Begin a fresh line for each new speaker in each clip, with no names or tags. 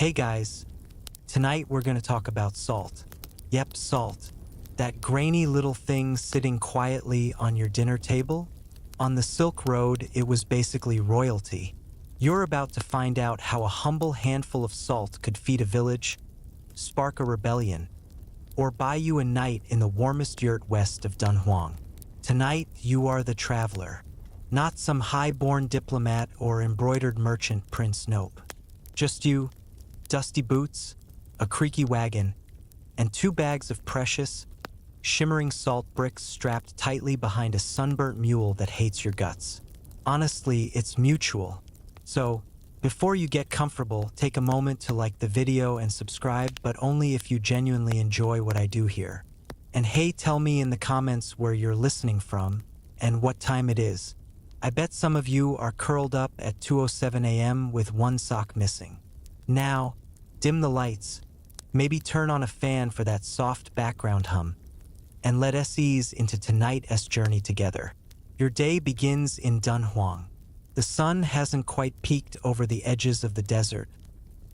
Hey guys, tonight we're going to talk about salt. Yep, salt. That grainy little thing sitting quietly on your dinner table? On the Silk Road, it was basically royalty. You're about to find out how a humble handful of salt could feed a village, spark a rebellion, or buy you a night in the warmest yurt west of Dunhuang. Tonight, you are the traveler, not some high-born diplomat or embroidered merchant Prince Nope. Just you, dusty boots, a creaky wagon, and 2 bags of precious, shimmering salt bricks strapped tightly behind a sunburnt mule that hates your guts. Honestly, it's mutual. So, before you get comfortable, take a moment to like the video and subscribe, but only if you genuinely enjoy what I do here. And hey, tell me in the comments where you're listening from and what time it is. I bet some of you are curled up at 2:07 a.m. with one sock missing. Now, dim the lights, maybe turn on a fan for that soft background hum, and let us ease into tonight's journey together. Your day begins in Dunhuang. The sun hasn't quite peaked over the edges of the desert,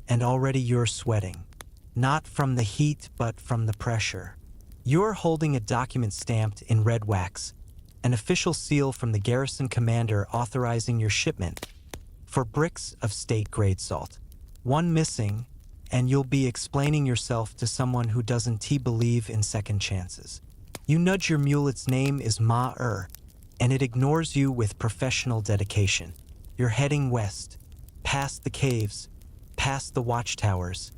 and already you're sweating. Not from the heat, but from the pressure. You're holding a document stamped in red wax, an official seal from the garrison commander authorizing your shipment for bricks of state-grade salt. One missing, and you'll be explaining yourself to someone who doesn't believe in second chances. You nudge your mule, its name is Ma-er, and it ignores you with professional dedication. You're heading west, past the caves, past the watchtowers,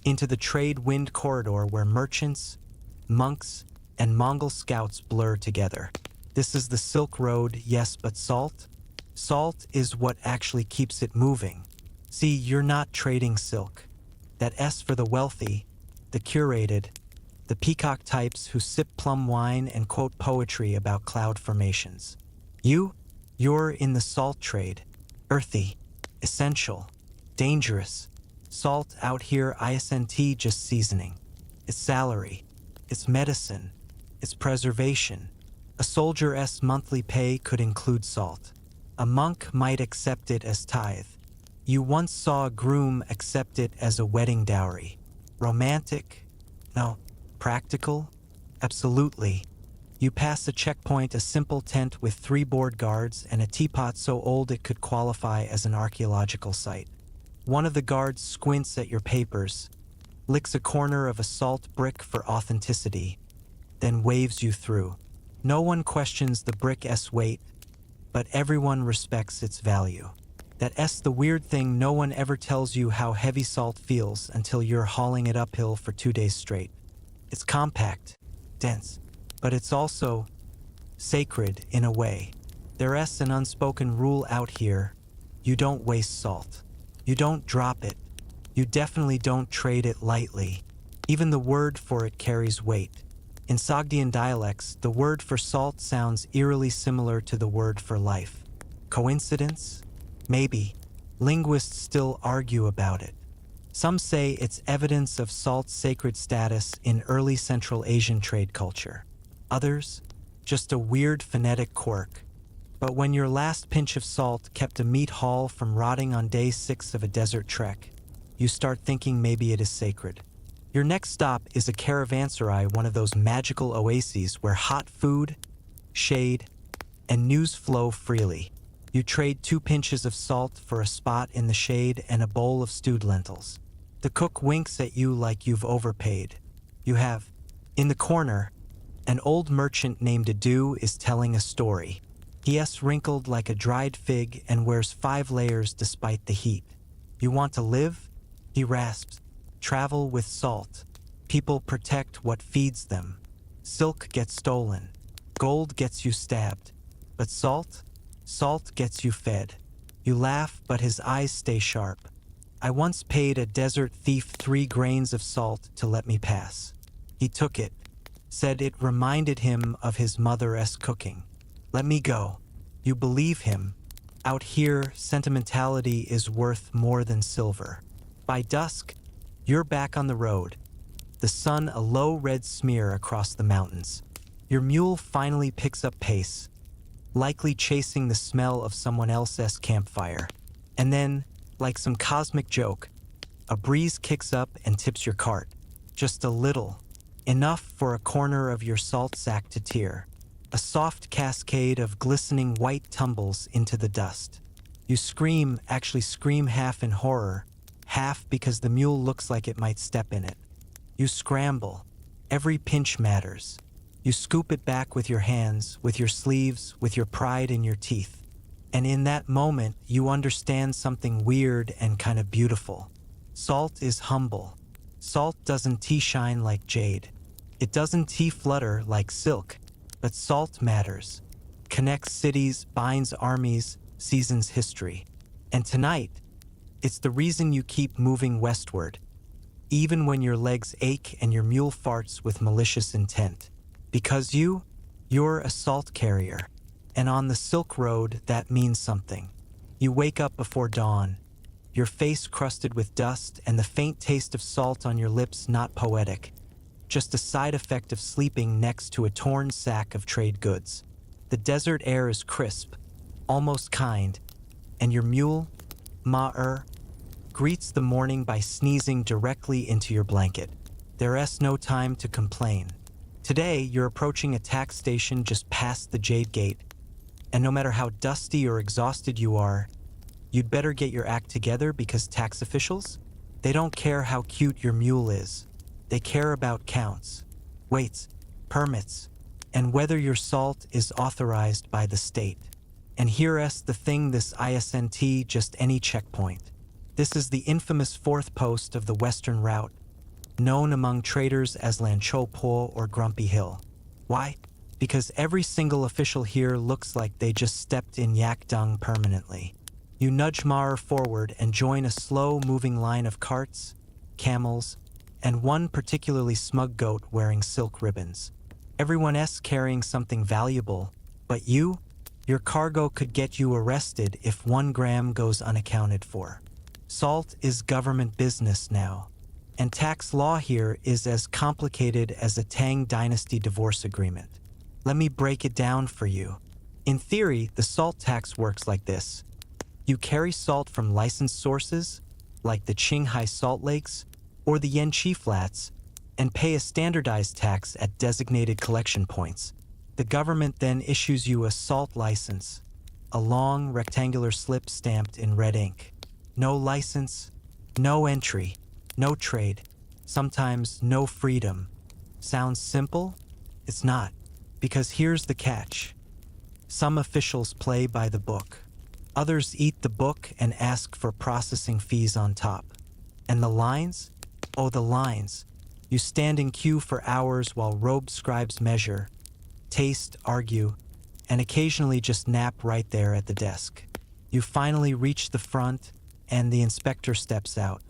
into the trade wind corridor where merchants, monks, and Mongol scouts blur together. This is the Silk Road, yes, but salt? Salt is what actually keeps it moving. See, you're not trading silk. That S for the wealthy, the curated, the peacock types who sip plum wine and quote poetry about cloud formations. You're in the salt trade. Earthy, essential, dangerous. Salt out here isn't just seasoning. It's salary, it's medicine, it's preservation. A soldier's monthly pay could include salt. A monk might accept it as tithe. You once saw a groom accept it as a wedding dowry. Romantic? No. Practical? Absolutely. You pass a checkpoint, a simple tent with 3 board guards and a teapot so old it could qualify as an archaeological site. One of the guards squints at your papers, licks a corner of a salt brick for authenticity, then waves you through. No one questions the brick's weight, but everyone respects its value. That's the weird thing, no one ever tells you how heavy salt feels until you're hauling it uphill for 2 days straight. It's compact, dense, but it's also sacred in a way. There's an unspoken rule out here. You don't waste salt. You don't drop it. You definitely don't trade it lightly. Even the word for it carries weight. In Sogdian dialects, the word for salt sounds eerily similar to the word for life. Coincidence? Maybe. Linguists still argue about it. Some say it's evidence of salt's sacred status in early Central Asian trade culture. Others, just a weird phonetic quirk. But when your last pinch of salt kept a meat haul from rotting on day 6 of a desert trek, you start thinking maybe it is sacred. Your next stop is a caravanserai, one of those magical oases where hot food, shade, and news flow freely. You trade 2 pinches of salt for a spot in the shade and a bowl of stewed lentils. The cook winks at you like you've overpaid. You have. In the corner, an old merchant named Adu is telling a story. He's wrinkled like a dried fig and wears 5 layers despite the heat. You want to live? He rasps. Travel with salt. People protect what feeds them. Silk gets stolen. Gold gets you stabbed. But salt? Salt gets you fed. You laugh, but his eyes stay sharp. I once paid a desert thief 3 grains of salt to let me pass. He took it, said it reminded him of his mother's cooking. Let me go. You believe him. Out here, sentimentality is worth more than silver. By dusk, you're back on the road. The sun a low red smear across the mountains. Your mule finally picks up pace, likely chasing the smell of someone else's campfire. And then, like some cosmic joke, A breeze kicks up and tips your cart. Just a little. Enough for a corner of your salt sack to tear. A soft cascade of glistening white tumbles into the dust. You scream, actually scream half in horror, half because the mule looks like it might step in it. You scramble. Every pinch matters. You scoop it back with your hands, with your sleeves, with your pride in your teeth. And in that moment, you understand something weird and kind of beautiful. Salt is humble. Salt doesn't tea-shine like jade. It doesn't tea-flutter like silk. But salt matters. Connects cities, binds armies, seasons history. And tonight, it's the reason you keep moving westward, even when your legs ache and your mule farts with malicious intent. Because you're a salt carrier. And on the Silk Road, that means something. You wake up before dawn, your face crusted with dust and the faint taste of salt on your lips not poetic, just a side effect of sleeping next to a torn sack of trade goods. The desert air is crisp, almost kind, and your mule, Ma'er, greets the morning by sneezing directly into your blanket. There's no time to complain. Today, you're approaching a tax station just past the Jade Gate, and no matter how dusty or exhausted you are, you'd better get your act together because tax officials, they don't care how cute your mule is. They care about counts, weights, permits, and whether your salt is authorized by the state. And here's the thing, this isn't just any checkpoint. This is the infamous fourth post of the Western Route, known among traders as Lanchopo or Grumpy Hill. Why? Because every single official here looks like they just stepped in yak dung permanently. You nudge Ma'er forward and join a slow-moving line of carts, camels, and one particularly smug goat wearing silk ribbons. Everyone else carrying something valuable, but your cargo could get you arrested if 1 gram goes unaccounted for. Salt is government business now, and tax law here is as complicated as a Tang Dynasty divorce agreement. Let me break it down for you. In theory, the salt tax works like this. You carry salt from licensed sources, like the Qinghai Salt Lakes or the Yanqi Flats, and pay a standardized tax at designated collection points. The government then issues you a salt license, a long rectangular slip stamped in red ink. No license, no entry, no trade, sometimes no freedom. Sounds simple? It's not, because here's the catch. Some officials play by the book. Others eat the book and ask for processing fees on top. And the lines? Oh, the lines. You stand in queue for hours while robed scribes measure, taste, argue, and occasionally just nap right there at the desk. You finally reach the front, and the inspector steps out.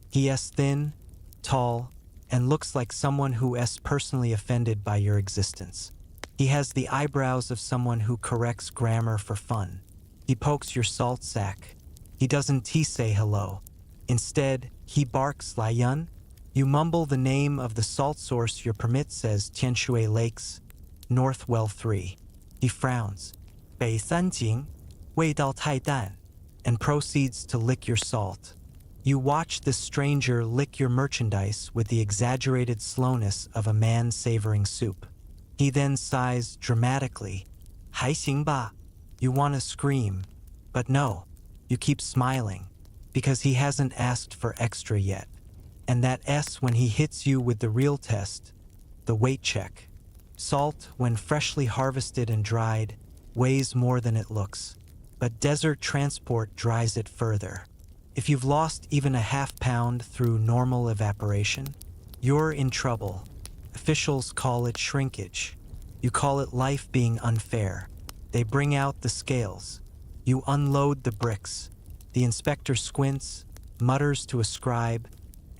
He is thin, tall, and looks like someone who is personally offended by your existence. He has the eyebrows of someone who corrects grammar for fun. He pokes your salt sack. He doesn't say hello. Instead, he barks Lion. You mumble the name of the salt source your permit says Tianshui Lakes, North Well 3. He frowns. 北三井,味道太淡, and proceeds to lick your salt. You watch this stranger lick your merchandise with the exaggerated slowness of a man savoring soup. He then sighs dramatically. 还行吧. You want to scream, but no, you keep smiling, because he hasn't asked for extra yet. And that S when he hits you with the real test, the weight check. Salt, when freshly harvested and dried, weighs more than it looks, but desert transport dries it further. If you've lost even a half pound through normal evaporation, you're in trouble. Officials call it shrinkage. You call it life being unfair. They bring out the scales. You unload the bricks. The inspector squints, mutters to a scribe,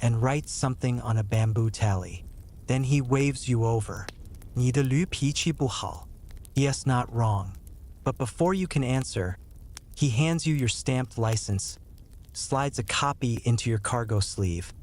and writes something on a bamboo tally. Then he waves you over. 你的驴脾气不好. Yes, not wrong. But before you can answer, he hands you your stamped license, slides a copy into your cargo sleeve,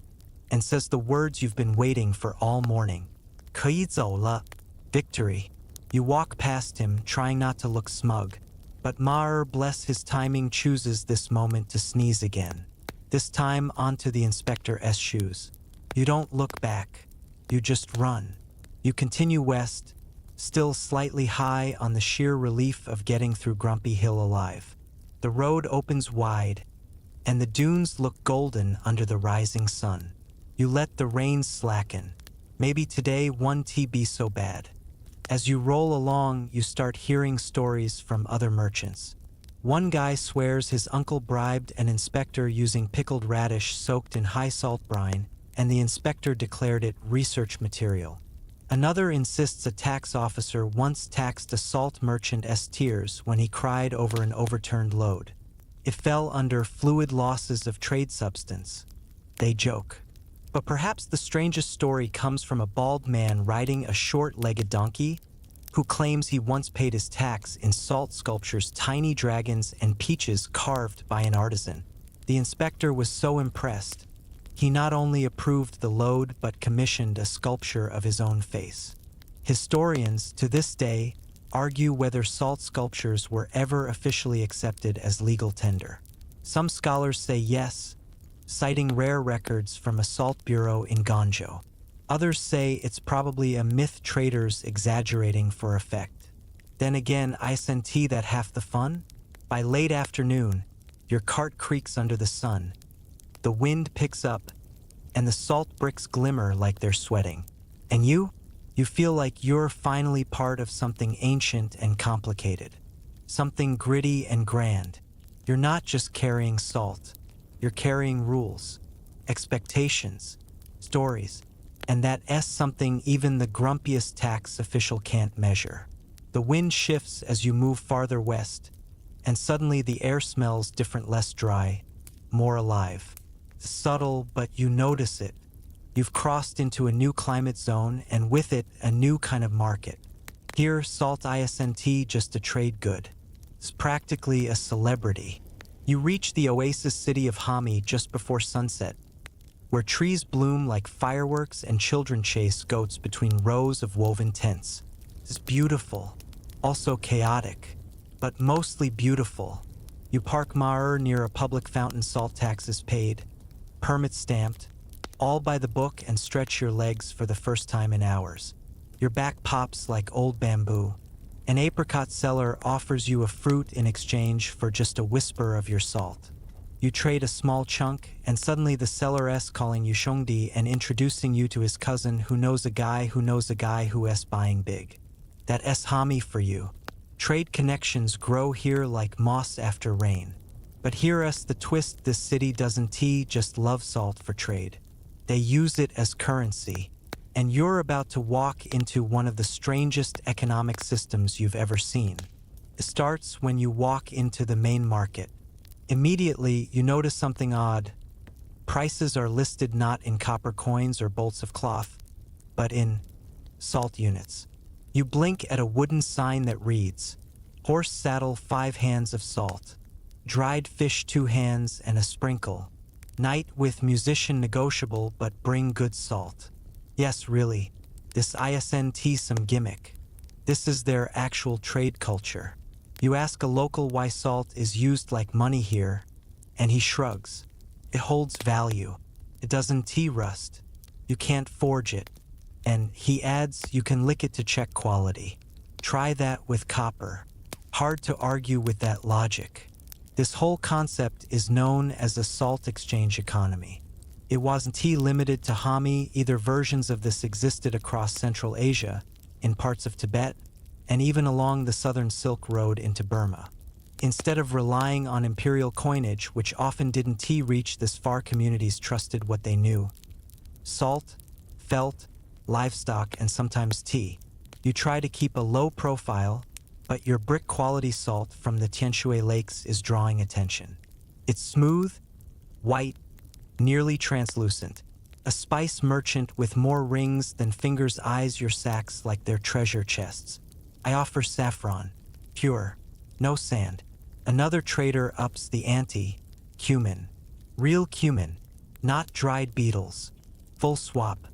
and says the words you've been waiting for all morning. 可以走了. Victory. You walk past him, trying not to look smug, but Ma'er, bless his timing, chooses this moment to sneeze again. this time onto the inspector's shoes. You don't look back. You just run. You continue west, still slightly high on the sheer relief of getting through Grumpy Hill alive. The road opens wide, and the dunes look golden under the rising sun. You let the reins slacken. Maybe today won't be so bad. As you roll along, you start hearing stories from other merchants. One guy swears his uncle bribed an inspector using pickled radish soaked in high salt brine, and the inspector declared it research material. Another insists a tax officer once taxed a salt merchant's tears when he cried over an overturned load. It fell under fluid losses of trade substance. They joke. But perhaps the strangest story comes from a bald man riding a short-legged donkey who claims he once paid his tax in salt sculptures, tiny dragons and peaches carved by an artisan. The inspector was so impressed, he not only approved the load but commissioned a sculpture of his own face. Historians, to this day, argue whether salt sculptures were ever officially accepted as legal tender. Some scholars say yes, citing rare records from a salt bureau in Ganjo. Others say it's probably a myth traders exaggerating for effect. Then again, isn't that half the fun? By late afternoon, your cart creaks under the sun. The wind picks up, and the salt bricks glimmer like they're sweating. And you feel like you're finally part of something ancient and complicated. Something gritty and grand. You're not just carrying salt. You're carrying rules, expectations, stories, and that's something even the grumpiest tax official can't measure. The wind shifts as you move farther west, and suddenly the air smells different, less dry, more alive. Subtle, but you notice it. You've crossed into a new climate zone, and with it, a new kind of market. Here, salt isn't just a trade good. It's practically a celebrity. You reach the oasis city of Hami just before sunset, where trees bloom like fireworks and children chase goats between rows of woven tents. It's beautiful, also chaotic, but mostly beautiful. You park near a public fountain, salt taxes paid, permits stamped, all by the book, and stretch your legs for the first time in hours. Your back pops like old bamboo. An apricot seller offers you a fruit in exchange for just a whisper of your salt. You trade a small chunk, and suddenly the seller's calling you Shongdi and introducing you to his cousin who knows a guy who's buying big. That's Hami for you. Trade connections grow here like moss after rain. But hear us the twist: this city doesn't just love salt for trade. They use it as currency. And you're about to walk into one of the strangest economic systems you've ever seen. It starts when you walk into the main market. Immediately, you notice something odd. Prices are listed not in copper coins or bolts of cloth, but in salt units. You blink at a wooden sign that reads, "Horse saddle 5 hands of salt, dried fish 2 hands and a sprinkle, night with musician negotiable but bring good salt." Yes, really, this isn't some gimmick. This is their actual trade culture. You ask a local why salt is used like money here, and he shrugs. It holds value. It doesn't rust. You can't forge it. And he adds, you can lick it to check quality. Try that with copper. Hard to argue with that logic. This whole concept is known as a salt exchange economy. It wasn't limited to Hami, either versions of this existed across Central Asia, in parts of Tibet, and even along the southern Silk Road into Burma. Instead of relying on imperial coinage, which often didn't reach this far, communities trusted what they knew. Salt, felt, livestock, and sometimes tea. You try to keep a low profile, but your brick-quality salt from the Tianshui lakes is drawing attention. It's smooth, white, nearly translucent. A spice merchant with more rings than fingers eyes your sacks like they're treasure chests. I offer saffron, pure, no sand. Another trader ups the ante, cumin. Real cumin, not dried beetles. Full swap.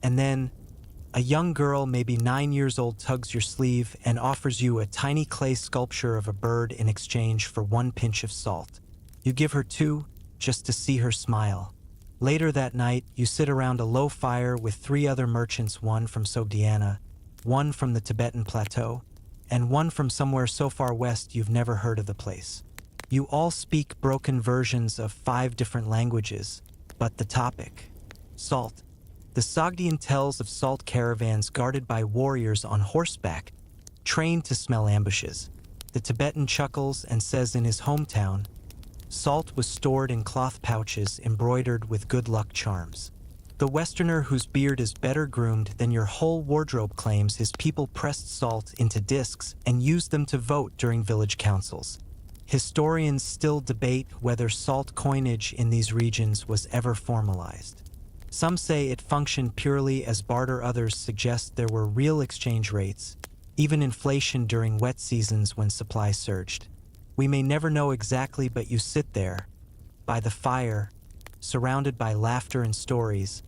And then, a young girl, maybe 9 years old, tugs your sleeve and offers you a tiny clay sculpture of a bird in exchange for 1 pinch of salt. You give her 2, just to see her smile. Later that night, you sit around a low fire with 3 other merchants, one from Sogdiana, one from the Tibetan Plateau, and one from somewhere so far west you've never heard of the place. You all speak broken versions of 5 different languages, but the topic: salt. The Sogdian tells of salt caravans guarded by warriors on horseback, trained to smell ambushes. The Tibetan chuckles and says in his hometown, salt was stored in cloth pouches embroidered with good luck charms. The Westerner whose beard is better groomed than your whole wardrobe claims his people pressed salt into discs and used them to vote during village councils. Historians still debate whether salt coinage in these regions was ever formalized. Some say it functioned purely as barter, others suggest there were real exchange rates, even inflation during wet seasons when supply surged. We may never know exactly, but you sit there, by the fire, surrounded by laughter and stories,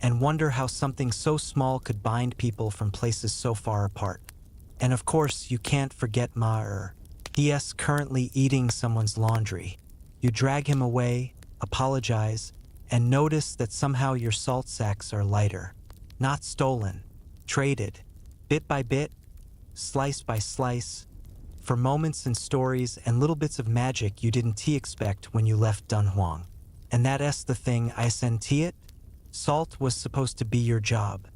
and wonder how something so small could bind people from places so far apart. And of course, you can't forget Ma'er. He is currently eating someone's laundry. You drag him away, apologize, and notice that somehow your salt sacks are lighter. Not stolen, traded, bit by bit, slice by slice, for moments and stories and little bits of magic you didn't expect when you left Dunhuang. And that's the thing, I sent it. Salt was supposed to be your job,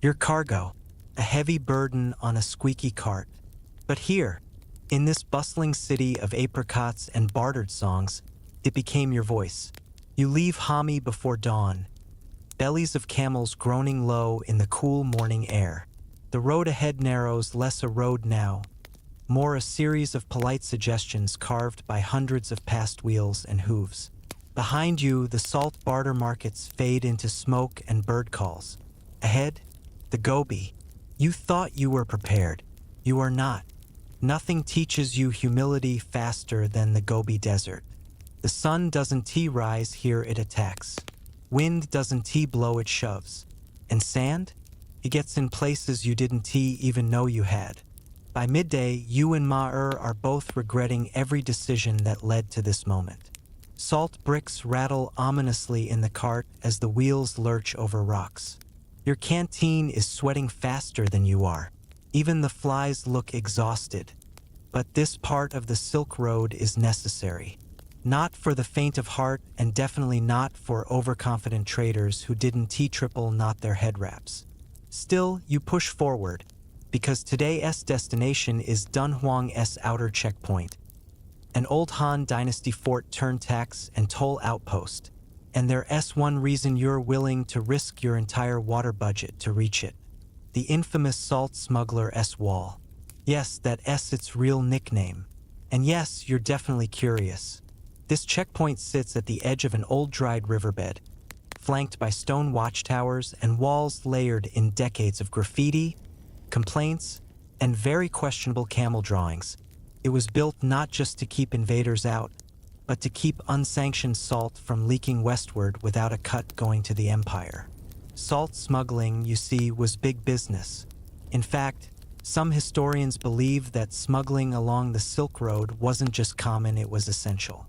your cargo, a heavy burden on a squeaky cart. But here, in this bustling city of apricots and bartered songs, it became your voice. You leave Hami before dawn, bellies of camels groaning low in the cool morning air. The road ahead narrows, less a road now, more a series of polite suggestions carved by hundreds of past wheels and hooves. Behind you, the salt barter markets fade into smoke and bird calls. Ahead, the Gobi. You thought you were prepared. You are not. Nothing teaches you humility faster than the Gobi Desert. The sun doesn't rise here, it attacks. Wind doesn't blow, it shoves. And sand? It gets in places you didn't even know you had. By midday, you and Ma'er are both regretting every decision that led to this moment. Salt bricks rattle ominously in the cart as the wheels lurch over rocks. Your canteen is sweating faster than you are. Even the flies look exhausted. But this part of the Silk Road is necessary. Not for the faint of heart, and definitely not for overconfident traders who didn't triple knot their head wraps. Still, you push forward, because today's destination is Dunhuang's outer checkpoint, an old Han Dynasty fort turned tax and toll outpost, and there's one reason you're willing to risk your entire water budget to reach it. The infamous salt smuggler's wall. Yes, that's its real nickname. And yes, you're definitely curious. This checkpoint sits at the edge of an old dried riverbed, flanked by stone watchtowers and walls layered in decades of graffiti, complaints, and very questionable camel drawings. It was built not just to keep invaders out, but to keep unsanctioned salt from leaking westward without a cut going to the empire. Salt smuggling, you see, was big business. In fact, some historians believe that smuggling along the Silk Road wasn't just common, it was essential.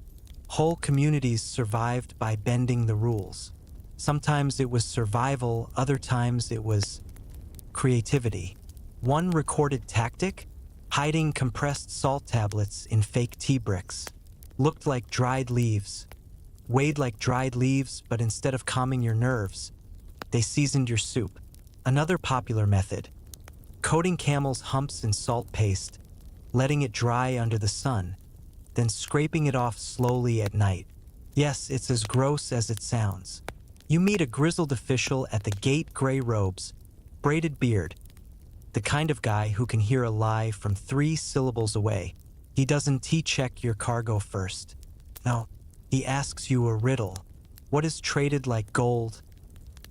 Whole communities survived by bending the rules. Sometimes it was survival, other times it was creativity. One recorded tactic? Hiding compressed salt tablets in fake tea bricks. Looked like dried leaves. Weighed like dried leaves, but instead of calming your nerves, they seasoned your soup. Another popular method: coating camels' humps in salt paste, letting it dry under the sun, then scraping it off slowly at night. Yes, it's as gross as it sounds. You meet a grizzled official at the gate, gray robes, braided beard, the kind of guy who can hear a lie from 3 syllables away. He doesn't check your cargo first. No, he asks you a riddle. What is traded like gold,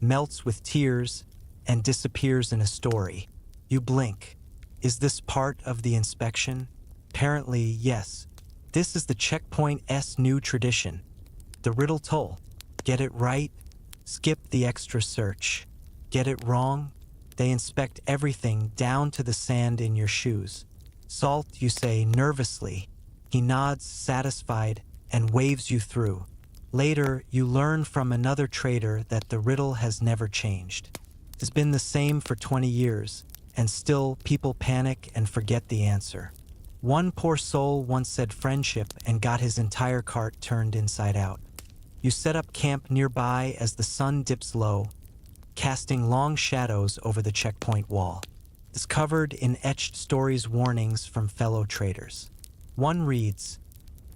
melts with tears, and disappears in a story? You blink. Is this part of the inspection? Apparently, yes. This is the checkpoint's new tradition. The riddle toll. Get it right, skip the extra search. Get it wrong, they inspect everything down to the sand in your shoes. Salt, you say nervously. He nods, satisfied, and waves you through. Later, you learn from another trader that the riddle has never changed. It's been the same for 20 years, and still people panic and forget the answer. One poor soul once said friendship and got his entire cart turned inside out. You set up camp nearby as the sun dips low, casting long shadows over the checkpoint wall. It's covered in etched stories warnings from fellow traders. One reads,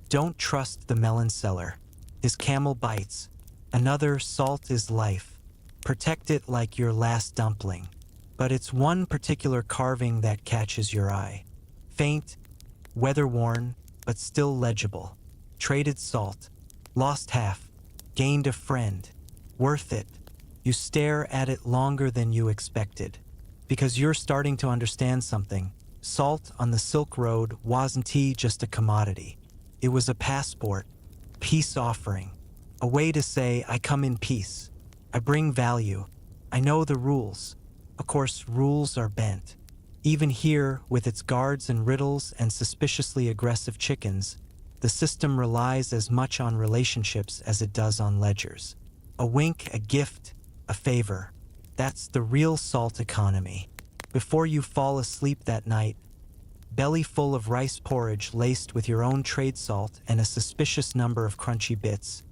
"Don't trust the melon seller. His camel bites." Another, "Salt is life. Protect it like your last dumpling." But it's one particular carving that catches your eye. Faint, weather-worn, but still legible. Traded salt. Lost half. Gained a friend. Worth it. You stare at it longer than you expected. Because you're starting to understand something. Salt on the Silk Road wasn't just a commodity. It was a passport, peace offering, a way to say, I come in peace. I bring value. I know the rules. Of course, rules are bent. Even here, with its guards and riddles and suspiciously aggressive chickens, the system relies as much on relationships as it does on ledgers. A wink, a gift, a favor. That's the real salt economy. Before you fall asleep that night, belly full of rice porridge laced with your own trade salt and a suspicious number of crunchy bits,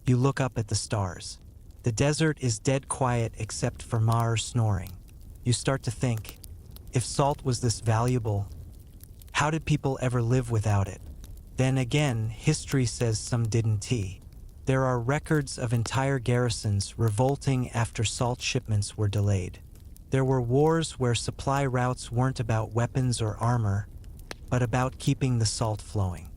you look up at the stars. The desert is dead quiet except for Ma'ar snoring. You start to think, if salt was this valuable, how did people ever live without it? Then again, history says some didn't. There are records of entire garrisons revolting after salt shipments were delayed. There were wars where supply routes weren't about weapons or armor, but about keeping the salt flowing.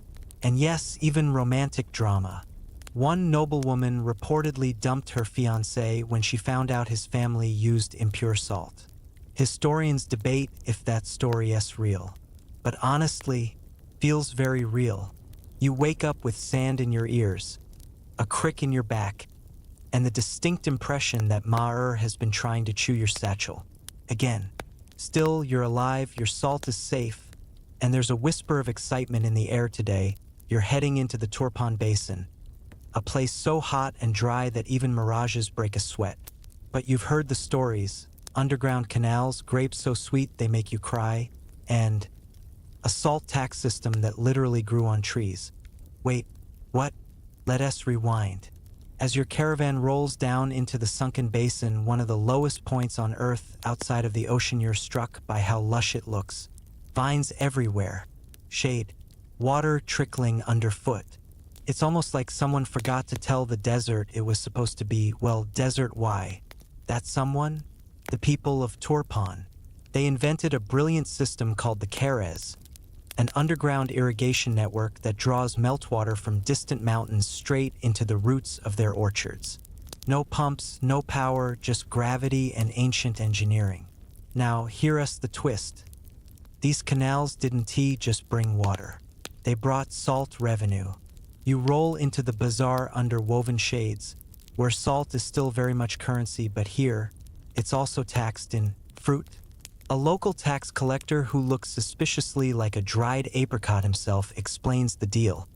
And yes, even romantic drama. One noblewoman reportedly dumped her fiancé when she found out his family used impure salt. Historians debate if that story is real, but honestly, feels very real. You wake up with sand in your ears, a crick in your back, and the distinct impression that Ma'ar has been trying to chew your satchel. Again, still, you're alive, your salt is safe, and there's a whisper of excitement in the air today. You're heading into the Turpan Basin, a place so hot and dry that even mirages break a sweat. But you've heard the stories, underground canals, grapes so sweet they make you cry, and a salt tax system that literally grew on trees. Wait, what? Let us rewind. As your caravan rolls down into the sunken basin, one of the lowest points on Earth outside of the ocean, you're struck by how lush it looks. Vines everywhere, shade, water trickling underfoot. It's almost like someone forgot to tell the desert it was supposed to be, well, desert why? That someone? The people of Turpan. They invented a brilliant system called the Keres, an underground irrigation network that draws meltwater from distant mountains straight into the roots of their orchards. No pumps, no power, just gravity and ancient engineering. Now, hear us the twist. These canals didn't just bring water. They brought salt revenue. You roll into the bazaar under woven shades, where salt is still very much currency, but here, it's also taxed in fruit. A local tax collector who looks suspiciously like a dried apricot himself explains the deal.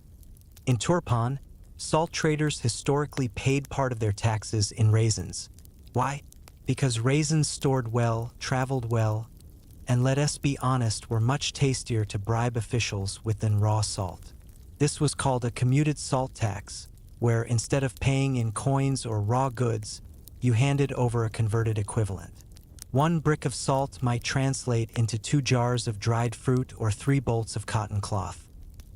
In Turpan, salt traders historically paid part of their taxes in raisins. Why? Because raisins stored well, traveled well, and let us be honest, were much tastier to bribe officials with than raw salt. This was called a commuted salt tax, where instead of paying in coins or raw goods, you handed over a converted equivalent. One brick of salt might translate into 2 jars of dried fruit or 3 bolts of cotton cloth.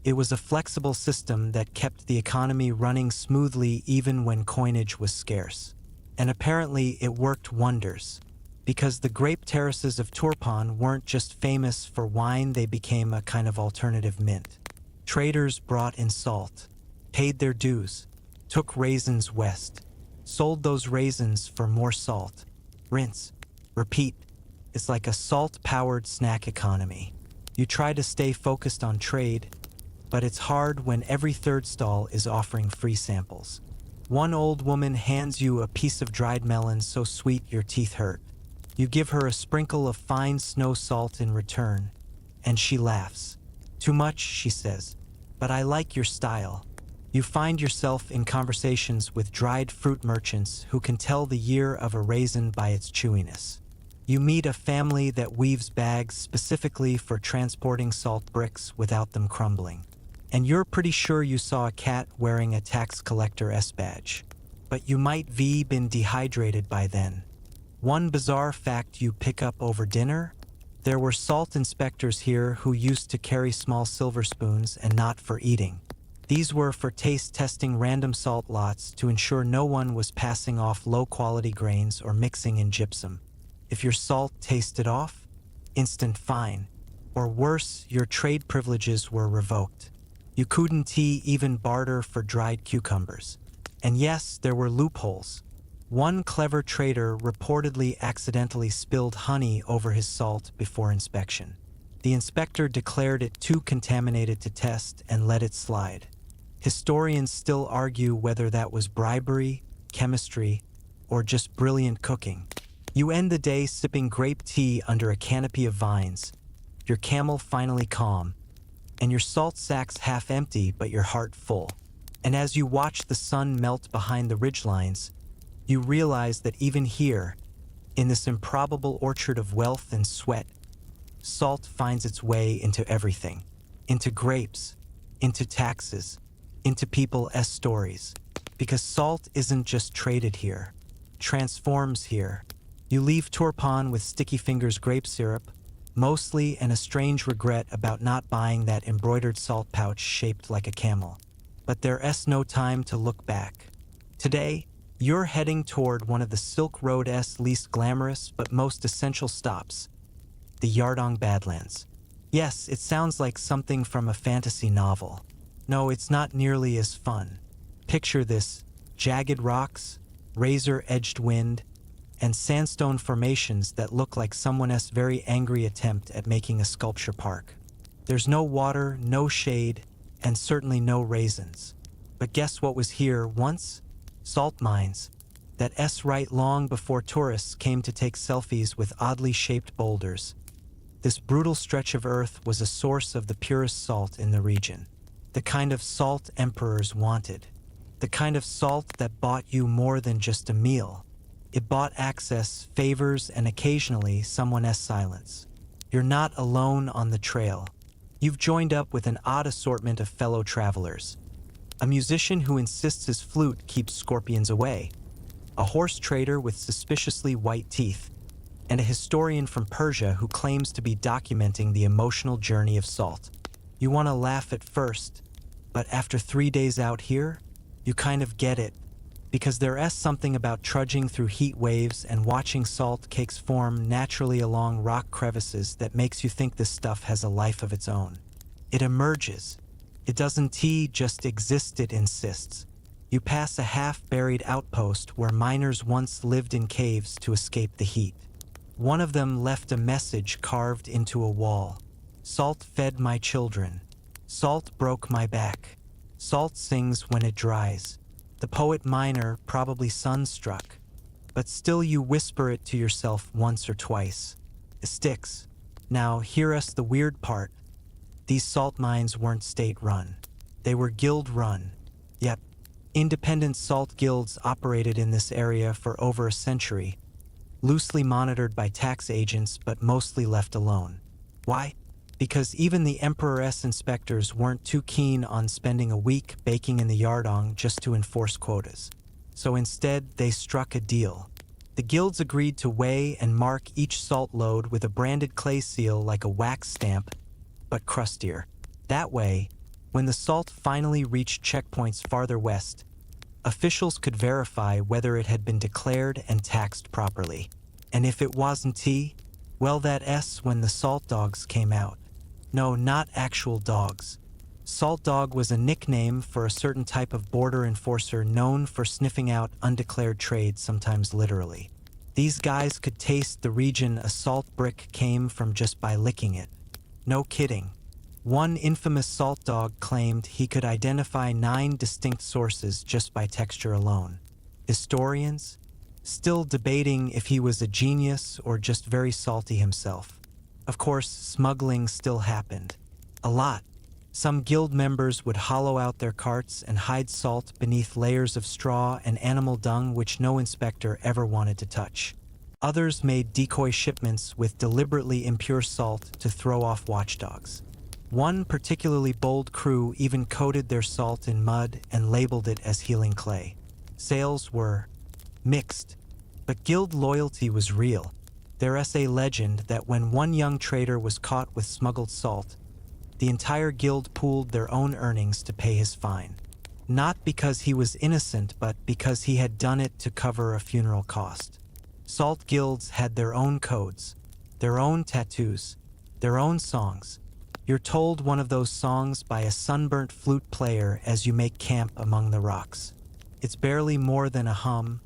It was a flexible system that kept the economy running smoothly even when coinage was scarce. And apparently it worked wonders. Because the grape terraces of Turpan weren't just famous for wine, they became a kind of alternative mint. Traders brought in salt, paid their dues, took raisins west, sold those raisins for more salt. Rinse, repeat. It's like a salt-powered snack economy. You try to stay focused on trade, but it's hard when every third stall is offering free samples. One old woman hands you a piece of dried melon so sweet your teeth hurt. You give her a sprinkle of fine snow salt in return, and she laughs. Too much, she says, but I like your style. You find yourself in conversations with dried fruit merchants who can tell the year of a raisin by its chewiness. You meet a family that weaves bags specifically for transporting salt bricks without them crumbling. And you're pretty sure you saw a cat wearing a tax collector S badge. But you might have been dehydrated by then. One bizarre fact you pick up over dinner: there were salt inspectors here who used to carry small silver spoons and not for eating. These were for taste testing random salt lots to ensure no one was passing off low-quality grains or mixing in gypsum. If your salt tasted off, instant fine. Or worse, your trade privileges were revoked. You couldn't even barter for dried cucumbers. And yes, there were loopholes. One clever trader reportedly accidentally spilled honey over his salt before inspection. The inspector declared it too contaminated to test and let it slide. Historians still argue whether that was bribery, chemistry, or just brilliant cooking. You end the day sipping grape tea under a canopy of vines, your camel finally calm, and your salt sacks half empty but your heart full. And as you watch the sun melt behind the ridgelines, you realize that even here, in this improbable orchard of wealth and sweat, salt finds its way into everything. Into grapes, into taxes, into people's stories. Because salt isn't just traded here, transforms here. You leave Turpan with sticky fingers grape syrup, mostly, and a strange regret about not buying that embroidered salt pouch shaped like a camel. But there's no time to look back. Today, you're heading toward one of the Silk Road's least glamorous but most essential stops, the Yardong Badlands. Yes, it sounds like something from a fantasy novel. No, it's not nearly as fun. Picture this: jagged rocks, razor-edged wind, and sandstone formations that look like someone's very angry attempt at making a sculpture park. There's no water, no shade, and certainly no raisins. But guess what was here once? Salt mines. That's right, long before tourists came to take selfies with oddly shaped boulders. This brutal stretch of earth was a source of the purest salt in the region. The kind of salt emperors wanted. The kind of salt that bought you more than just a meal. It bought access, favors, and occasionally someone's silence. You're not alone on the trail. You've joined up with an odd assortment of fellow travelers. A musician who insists his flute keeps scorpions away. A horse trader with suspiciously white teeth. And a historian from Persia who claims to be documenting the emotional journey of salt. You want to laugh at first, but after 3 days out here, you kind of get it. Because there's something about trudging through heat waves and watching salt cakes form naturally along rock crevices that makes you think this stuff has a life of its own. It emerges. It doesn't just exist, it insists. You pass a half-buried outpost where miners once lived in caves to escape the heat. One of them left a message carved into a wall. Salt fed my children. Salt broke my back. Salt sings when it dries. The poet miner, probably sunstruck. But still you whisper it to yourself once or twice. It sticks. Now, hear us the weird part. These salt mines weren't state-run. They were guild-run. Yep, independent salt guilds operated in this area for over a century, loosely monitored by tax agents but mostly left alone. Why? Because even the Emperor's inspectors weren't too keen on spending a week baking in the Yardong just to enforce quotas. So instead, they struck a deal. The guilds agreed to weigh and mark each salt load with a branded clay seal like a wax stamp, but crustier. That way, when the salt finally reached checkpoints farther west, officials could verify whether it had been declared and taxed properly. And if it wasn't, well, that's when the salt dogs came out. No, not actual dogs. Salt dog was a nickname for a certain type of border enforcer known for sniffing out undeclared trade, sometimes literally. These guys could taste the region a salt brick came from just by licking it. No kidding. One infamous salt dog claimed he could identify 9 distinct sources just by texture alone. Historians? Still debating if he was a genius or just very salty himself. Of course, smuggling still happened. A lot. Some guild members would hollow out their carts and hide salt beneath layers of straw and animal dung which no inspector ever wanted to touch. Others made decoy shipments with deliberately impure salt to throw off watchdogs. One particularly bold crew even coated their salt in mud and labeled it as healing clay. Sales were mixed, but guild loyalty was real. There's a legend that when one young trader was caught with smuggled salt, the entire guild pooled their own earnings to pay his fine. Not because he was innocent, but because he had done it to cover a funeral cost. Salt guilds had their own codes, their own tattoos, their own songs. You're told one of those songs by a sunburnt flute player as you make camp among the rocks. It's barely more than a hum,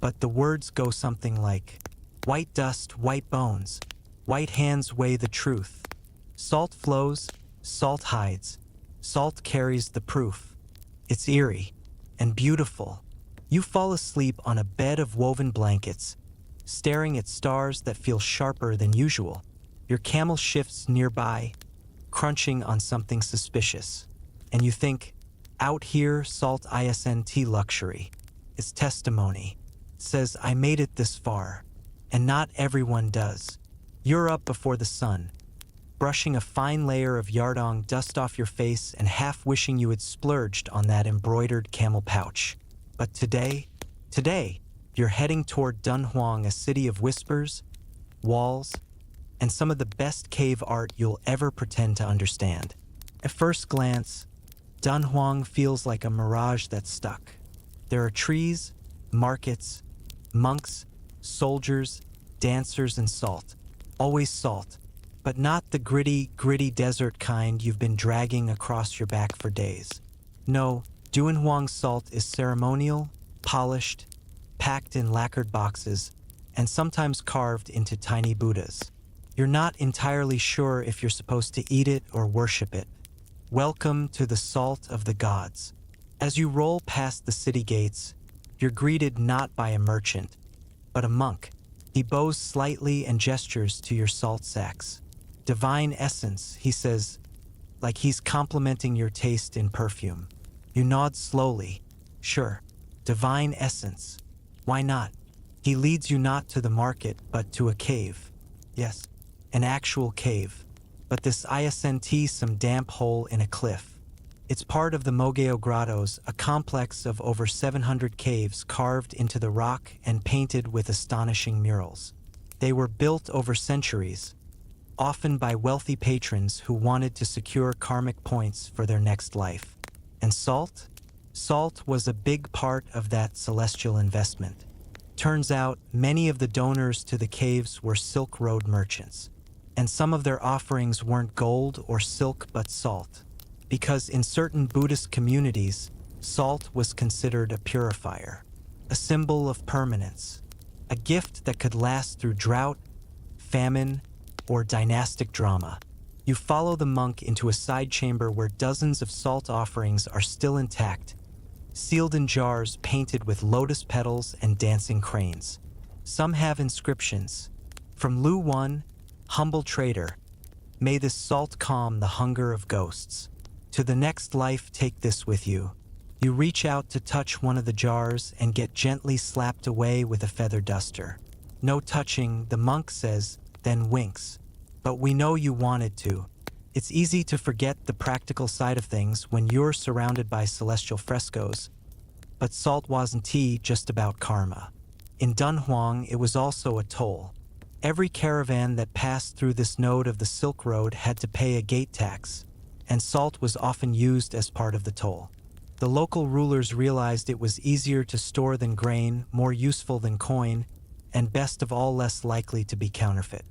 but the words go something like, "White dust, white bones, white hands weigh the truth. Salt flows, salt hides, salt carries the proof." It's eerie and beautiful. You fall asleep on a bed of woven blankets, staring at stars that feel sharper than usual. Your camel shifts nearby, crunching on something suspicious. And you think, out here, salt isn't luxury. It's testimony. It says, I made it this far. And not everyone does. You're up before the sun, brushing a fine layer of yardong dust off your face and half wishing you had splurged on that embroidered camel pouch. But today, you're heading toward Dunhuang, a city of whispers, walls, and some of the best cave art you'll ever pretend to understand. At first glance, Dunhuang feels like a mirage that's stuck. There are trees, markets, monks, soldiers, dancers, and salt. Always salt, but not the gritty desert kind you've been dragging across your back for days. No, Dunhuang salt is ceremonial, polished, packed in lacquered boxes, and sometimes carved into tiny Buddhas. You're not entirely sure if you're supposed to eat it or worship it. Welcome to the salt of the gods. As you roll past the city gates, you're greeted not by a merchant, but a monk. He bows slightly and gestures to your salt sacks. Divine essence, he says, like he's complimenting your taste in perfume. You nod slowly. Sure, divine essence. Why not? He leads you not to the market, but to a cave. Yes, an actual cave. But this isn't some damp hole in a cliff. It's part of the Mogeo Grottos, a complex of over 700 caves carved into the rock and painted with astonishing murals. They were built over centuries, often by wealthy patrons who wanted to secure karmic points for their next life. And salt? Salt was a big part of that celestial investment. Turns out, many of the donors to the caves were Silk Road merchants. And some of their offerings weren't gold or silk but salt. Because in certain Buddhist communities, salt was considered a purifier, a symbol of permanence, a gift that could last through drought, famine, or dynastic drama. You follow the monk into a side chamber where dozens of salt offerings are still intact, sealed in jars painted with lotus petals and dancing cranes. Some have inscriptions. From Lu One, humble trader, may this salt calm the hunger of ghosts. To the next life, take this with you. You reach out to touch one of the jars and get gently slapped away with a feather duster. No touching, the monk says, then winks. But we know you wanted to. It's easy to forget the practical side of things when you're surrounded by celestial frescoes. But salt wasn't just about karma. In Dunhuang, it was also a toll. Every caravan that passed through this node of the Silk Road had to pay a gate tax, and salt was often used as part of the toll. The local rulers realized it was easier to store than grain, more useful than coin, and best of all, less likely to be counterfeit.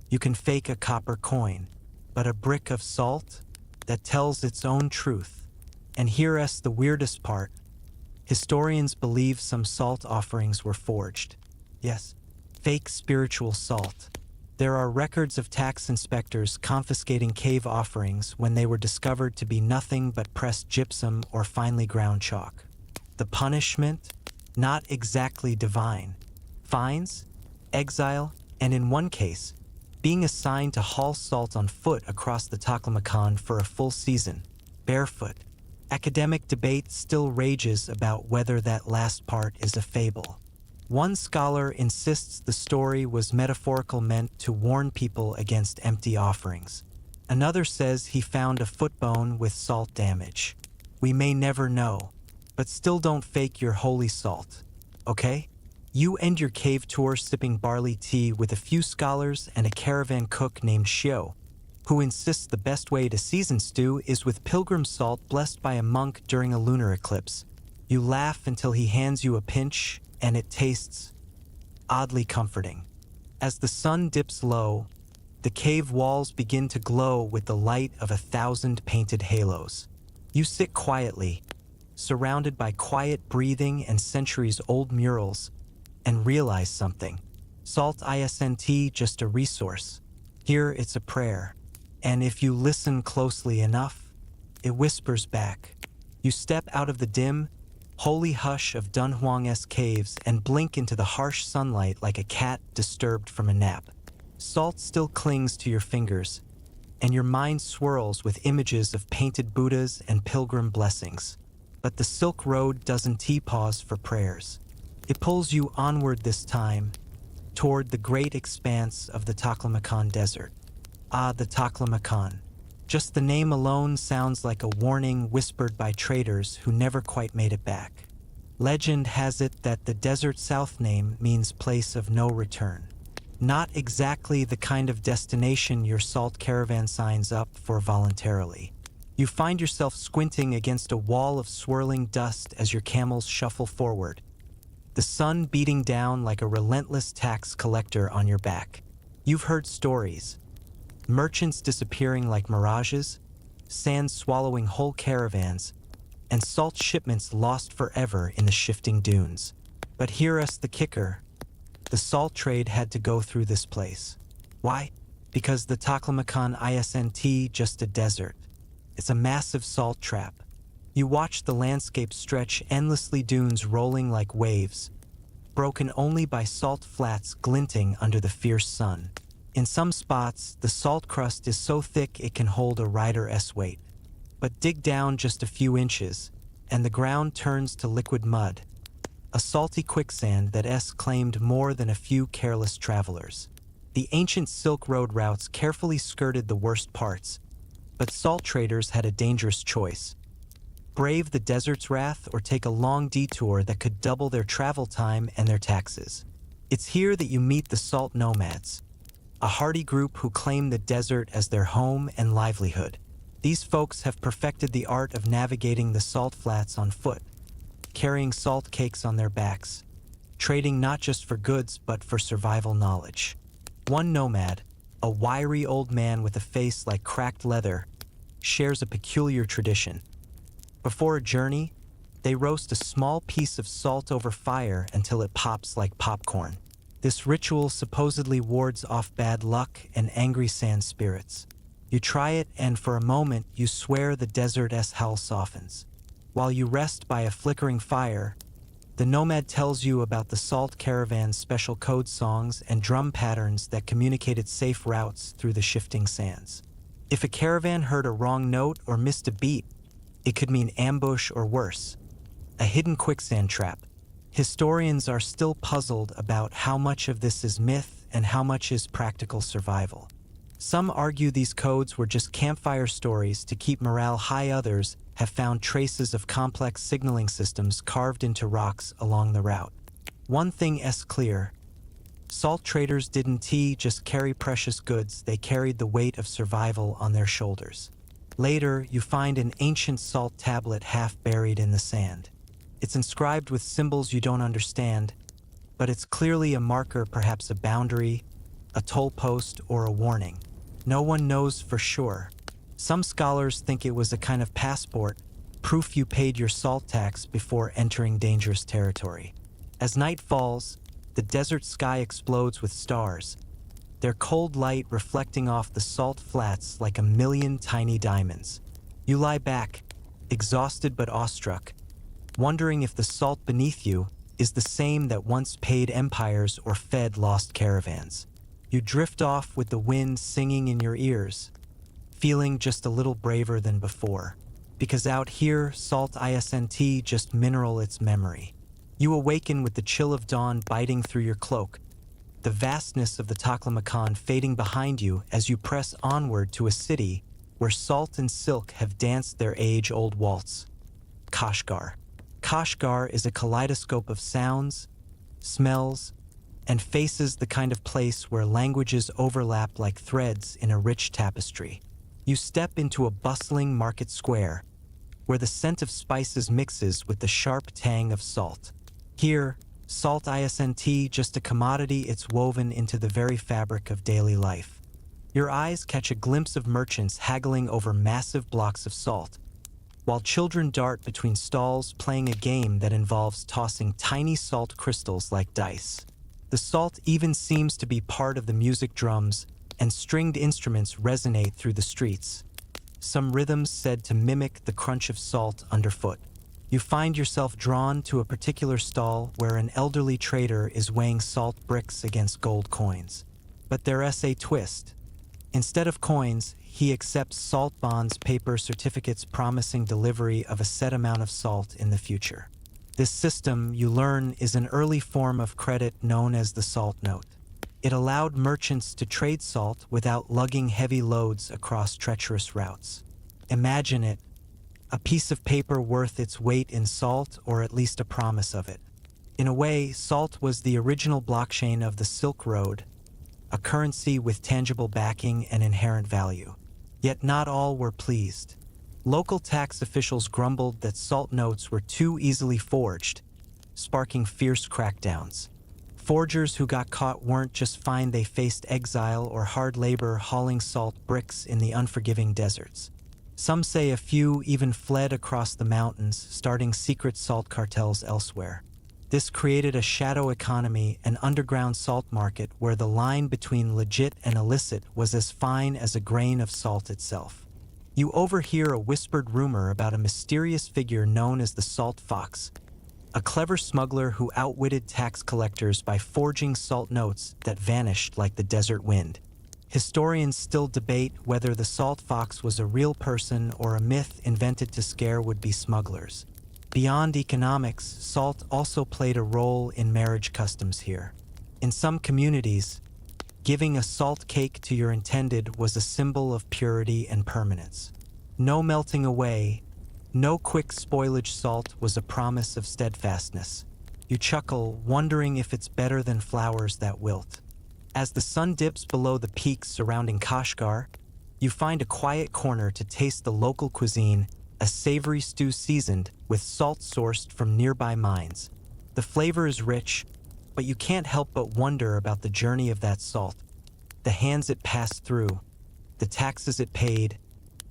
You can fake a copper coin, but a brick of salt that tells its own truth. And here's the weirdest part. Historians believe some salt offerings were forged. Yes, fake spiritual salt. There are records of tax inspectors confiscating cave offerings when they were discovered to be nothing but pressed gypsum or finely ground chalk. The punishment? Not exactly divine. Fines, exile, and in one case, being assigned to haul salt on foot across the Taklamakan for a full season. barefoot. Academic debate still rages about whether that last part is a fable. One scholar insists the story was metaphorical, meant to warn people against empty offerings. Another says he found a foot bone with salt damage. We may never know, but still don't fake your holy salt, okay? You end your cave tour sipping barley tea with a few scholars and a caravan cook named Shio, who insists the best way to season stew is with pilgrim salt blessed by a monk during a lunar eclipse. You laugh until he hands you a pinch, and it tastes oddly comforting. As the sun dips low, the cave walls begin to glow with the light of 1,000 painted halos. You sit quietly, surrounded by quiet breathing and centuries-old murals, and realize something. Salt isn't just a resource. Here it's a prayer. And if you listen closely enough, it whispers back. You step out of the dim, holy hush of Dunhuang's caves and blink into the harsh sunlight like a cat disturbed from a nap. Salt still clings to your fingers, and your mind swirls with images of painted Buddhas and pilgrim blessings. But the Silk Road doesn't pause for prayers. It pulls you onward this time, toward the great expanse of the Taklamakan Desert. Ah, the Taklamakan. Just the name alone sounds like a warning whispered by traders who never quite made it back. Legend has it that the desert south name means place of no return. Not exactly the kind of destination your salt caravan signs up for voluntarily. You find yourself squinting against a wall of swirling dust as your camels shuffle forward, the sun beating down like a relentless tax collector on your back. You've heard stories. Merchants disappearing like mirages, sand swallowing whole caravans, and salt shipments lost forever in the shifting dunes. But hear us the kicker. The salt trade had to go through this place. Why? Because the Taklamakan isn't just a desert. It's a massive salt trap. You watch the landscape stretch, endlessly, dunes rolling like waves, broken only by salt flats glinting under the fierce sun. In some spots, the salt crust is so thick it can hold a rider's weight. But dig down just a few inches, and the ground turns to liquid mud, a salty quicksand that claimed more than a few careless travelers. The ancient Silk Road routes carefully skirted the worst parts, but salt traders had a dangerous choice. Brave the desert's wrath or take a long detour that could double their travel time and their taxes. It's here that you meet the salt nomads, a hardy group who claim the desert as their home and livelihood. These folks have perfected the art of navigating the salt flats on foot, carrying salt cakes on their backs, trading not just for goods but for survival knowledge. One nomad, a wiry old man with a face like cracked leather, shares a peculiar tradition. Before a journey, they roast a small piece of salt over fire until it pops like popcorn. This ritual supposedly wards off bad luck and angry sand spirits. You try it, and for a moment you swear the desert's howl softens. While you rest by a flickering fire, the nomad tells you about the salt caravan's special code songs and drum patterns that communicated safe routes through the shifting sands. If a caravan heard a wrong note or missed a beat, it could mean ambush or worse, a hidden quicksand trap. Historians are still puzzled about how much of this is myth and how much is practical survival. Some argue these codes were just campfire stories to keep morale high. Others have found traces of complex signaling systems carved into rocks along the route. One thing is clear. Salt traders didn't just carry precious goods, they carried the weight of survival on their shoulders. Later, you find an ancient salt tablet half buried in the sand. It's inscribed with symbols you don't understand, but it's clearly a marker, perhaps a boundary, a toll post, or a warning. No one knows for sure. Some scholars think it was a kind of passport, proof you paid your salt tax before entering dangerous territory. As night falls, the desert sky explodes with stars, their cold light reflecting off the salt flats like a million tiny diamonds. You lie back, exhausted but awestruck, wondering if the salt beneath you is the same that once paid empires or fed lost caravans. You drift off with the wind singing in your ears, feeling just a little braver than before. because out here, salt isn't just mineral, it's memory. You awaken with the chill of dawn biting through your cloak, the vastness of the Taklamakan fading behind you as you press onward to a city where salt and silk have danced their age-old waltz. Kashgar. Kashgar is a kaleidoscope of sounds, smells, and faces, the kind of place where languages overlap like threads in a rich tapestry. You step into a bustling market square, where the scent of spices mixes with the sharp tang of salt. Here, salt isn't just a commodity, it's woven into the very fabric of daily life. Your eyes catch a glimpse of merchants haggling over massive blocks of salt, while children dart between stalls playing a game that involves tossing tiny salt crystals like dice. The salt even seems to be part of the music. Drums and stringed instruments resonate through the streets, some rhythms said to mimic the crunch of salt underfoot. You find yourself drawn to a particular stall where an elderly trader is weighing salt bricks against gold coins. But there's a twist. Instead of coins, he accepts salt bonds, paper certificates promising delivery of a set amount of salt in the future. This system, you learn, is an early form of credit known as the salt note. It allowed merchants to trade salt without lugging heavy loads across treacherous routes. Imagine it, a piece of paper worth its weight in salt, or at least a promise of it. In a way, salt was the original blockchain of the Silk Road, a currency with tangible backing and inherent value. Yet not all were pleased. Local tax officials grumbled that salt notes were too easily forged, sparking fierce crackdowns. Forgers who got caught weren't just fined, they faced exile or hard labor hauling salt bricks in the unforgiving deserts. Some say a few even fled across the mountains, starting secret salt cartels elsewhere. This created a shadow economy, an underground salt market where the line between legit and illicit was as fine as a grain of salt itself. You overhear a whispered rumor about a mysterious figure known as the Salt Fox, a clever smuggler who outwitted tax collectors by forging salt notes that vanished like the desert wind. Historians still debate whether the Salt Fox was a real person or a myth invented to scare would-be smugglers. Beyond economics, salt also played a role in marriage customs here. In some communities, giving a salt cake to your intended was a symbol of purity and permanence. No melting away, no quick spoilage. Salt was a promise of steadfastness. You chuckle, wondering if it's better than flowers that wilt. As the sun dips below the peaks surrounding Kashgar, you find a quiet corner to taste the local cuisine, a savory stew seasoned with salt sourced from nearby mines. The flavor is rich, but you can't help but wonder about the journey of that salt, the hands it passed through, the taxes it paid,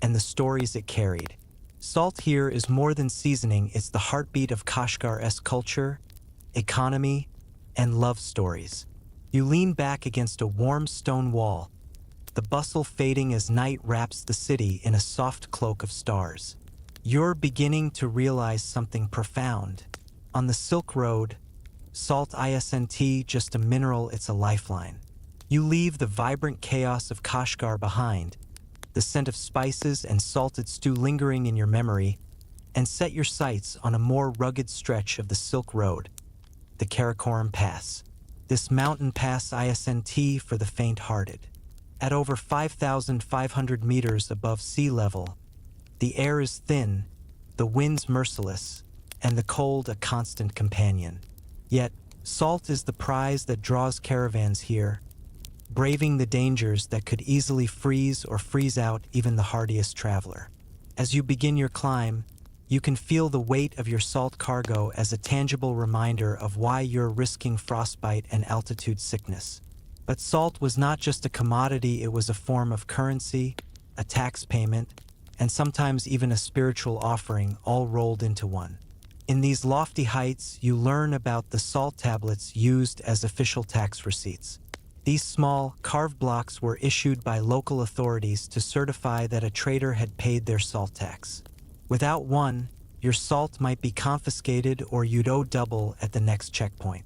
and the stories it carried. Salt here is more than seasoning, it's the heartbeat of Kashgar's culture, economy, and love stories. You lean back against a warm stone wall, the bustle fading as night wraps the city in a soft cloak of stars. You're beginning to realize something profound. On the Silk Road, salt isn't just a mineral, it's a lifeline. You leave the vibrant chaos of Kashgar behind, the scent of spices and salted stew lingering in your memory, and set your sights on a more rugged stretch of the Silk Road, the Karakoram Pass. This mountain pass isn't for the faint-hearted. At over 5,500 meters above sea level, the air is thin, the winds merciless, and the cold a constant companion. Yet, salt is the prize that draws caravans here, braving the dangers that could easily freeze or freeze out even the hardiest traveler. As you begin your climb, you can feel the weight of your salt cargo as a tangible reminder of why you're risking frostbite and altitude sickness. But salt was not just a commodity, it was a form of currency, a tax payment, and sometimes even a spiritual offering, all rolled into one. In these lofty heights, you learn about the salt tablets used as official tax receipts. These small, carved blocks were issued by local authorities to certify that a trader had paid their salt tax. Without one, your salt might be confiscated or you'd owe double at the next checkpoint.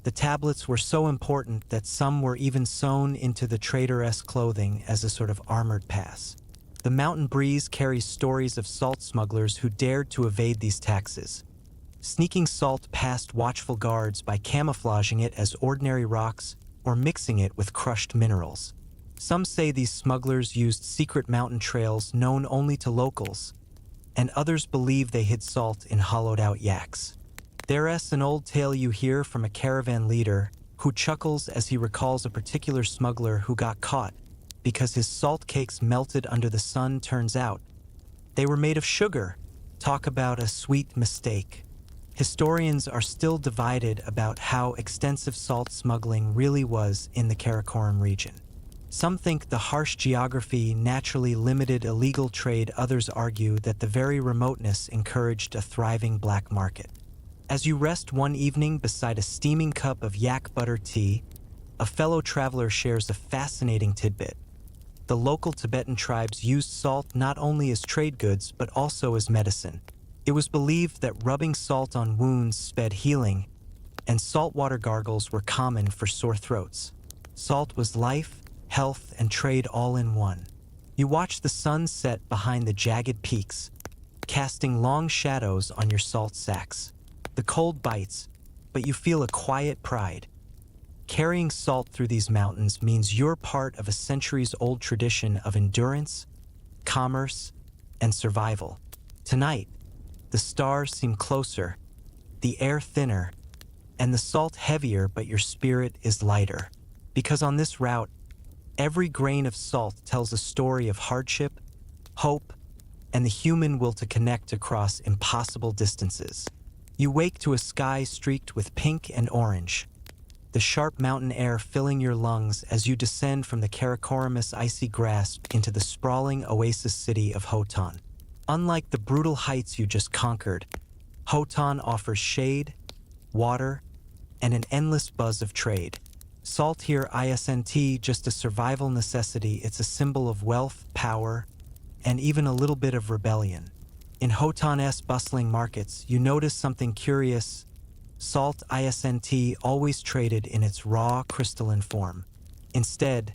The tablets were so important that some were even sewn into the trader's clothing as a sort of armored pass. The mountain breeze carries stories of salt smugglers who dared to evade these taxes, sneaking salt past watchful guards by camouflaging it as ordinary rocks or mixing it with crushed minerals. Some say these smugglers used secret mountain trails known only to locals, and others believe they hid salt in hollowed-out yaks. There's an old tale you hear from a caravan leader who chuckles as he recalls a particular smuggler who got caught because his salt cakes melted under the sun. Turns out they were made of sugar. Talk about a sweet mistake. Historians are still divided about how extensive salt smuggling really was in the Karakoram region. Some think the harsh geography naturally limited illegal trade. Others argue that the very remoteness encouraged a thriving black market. As you rest one evening beside a steaming cup of yak butter tea, a fellow traveler shares a fascinating tidbit. The local Tibetan tribes used salt not only as trade goods but also as medicine. It was believed that rubbing salt on wounds sped healing, and saltwater gargles were common for sore throats. Salt was life, health, and trade all in one. You watch the sun set behind the jagged peaks, casting long shadows on your salt sacks. The cold bites, but you feel a quiet pride. Carrying salt through these mountains means you're part of a centuries-old tradition of endurance, commerce, and survival. Tonight, the stars seem closer, the air thinner, and the salt heavier, but your spirit is lighter. Because on this route, every grain of salt tells a story of hardship, hope, and the human will to connect across impossible distances. You wake to a sky streaked with pink and orange, the sharp mountain air filling your lungs as you descend from the Karakoram's icy grasp into the sprawling oasis city of Hotan. Unlike the brutal heights you just conquered, Hotan offers shade, water, and an endless buzz of trade. Salt here isn't just a survival necessity, it's a symbol of wealth, power, and even a little bit of rebellion. In Hotan's bustling markets, you notice something curious. Salt isn't always traded in its raw, crystalline form. Instead,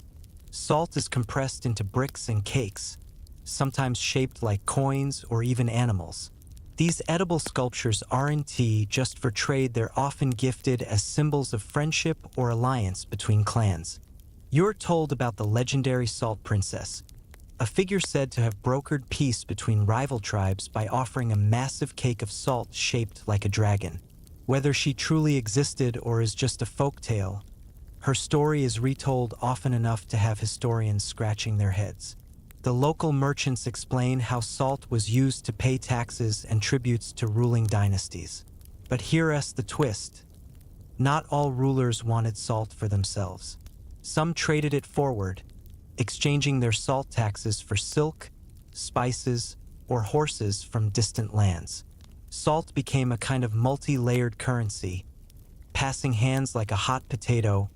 salt is compressed into bricks and cakes, sometimes shaped like coins or even animals. These edible sculptures aren't just for trade, they're often gifted as symbols of friendship or alliance between clans. You're told about the legendary Salt Princess, a figure said to have brokered peace between rival tribes by offering a massive cake of salt shaped like a dragon. Whether she truly existed or is just a folktale, her story is retold often enough to have historians scratching their heads. The local merchants explain how salt was used to pay taxes and tributes to ruling dynasties. But here's the twist. Not all rulers wanted salt for themselves. Some traded it forward, exchanging their salt taxes for silk, spices, or horses from distant lands. Salt became a kind of multi-layered currency, passing hands like a hot potato,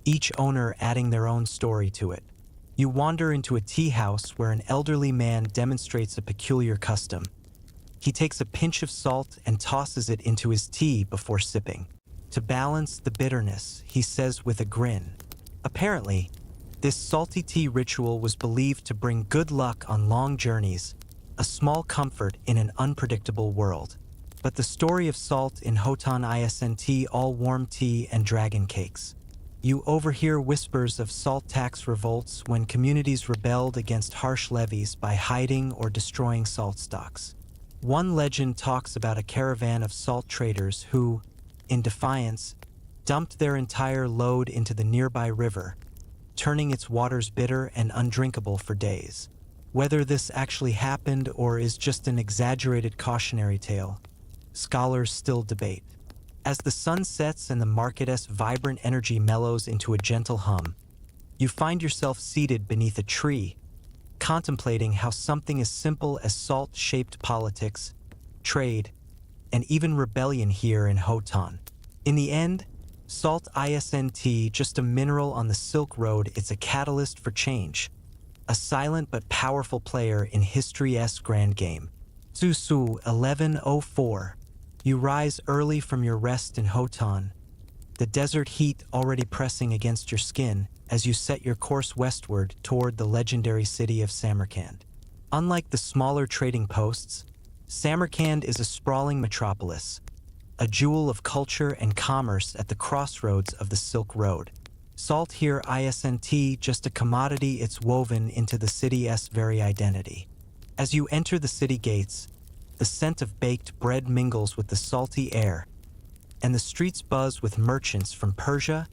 each owner adding their own story to it. You wander into a tea house where an elderly man demonstrates a peculiar custom. He takes a pinch of salt and tosses it into his tea before sipping. To balance the bitterness, he says with a grin. Apparently, this salty tea ritual was believed to bring good luck on long journeys, a small comfort in an unpredictable world. But the story of salt in Hotan isn't all warm tea and dragon cakes. You overhear whispers of salt tax revolts when communities rebelled against harsh levies by hiding or destroying salt stocks. One legend talks about a caravan of salt traders who, in defiance, dumped their entire load into the nearby river, turning its waters bitter and undrinkable for days. Whether this actually happened or is just an exaggerated cautionary tale, scholars still debate. As the sun sets and the market's vibrant energy mellows into a gentle hum, you find yourself seated beneath a tree, contemplating how something as simple as salt-shaped politics, trade, and even rebellion here in Hotan. In the end, salt isn't just a mineral on the Silk Road, it's a catalyst for change, a silent but powerful player in history's grand game. Susu 1104. You rise early from your rest in Hotan, the desert heat already pressing against your skin as you set your course westward toward the legendary city of Samarkand. Unlike the smaller trading posts, Samarkand is a sprawling metropolis, a jewel of culture and commerce at the crossroads of the Silk Road. Salt here isn't just a commodity, it's woven into the city's very identity. As you enter the city gates, the scent of baked bread mingles with the salty air, and the streets buzz with merchants from Persia,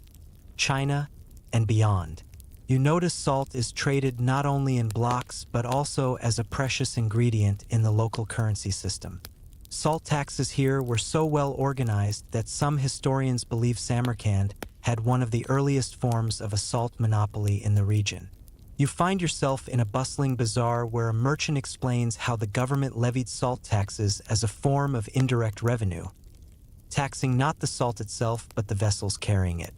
China, and beyond. You notice salt is traded not only in blocks but also as a precious ingredient in the local currency system. Salt taxes here were so well organized that some historians believe Samarkand had one of the earliest forms of a salt monopoly in the region. You find yourself in a bustling bazaar where a merchant explains how the government levied salt taxes as a form of indirect revenue, taxing not the salt itself but the vessels carrying it.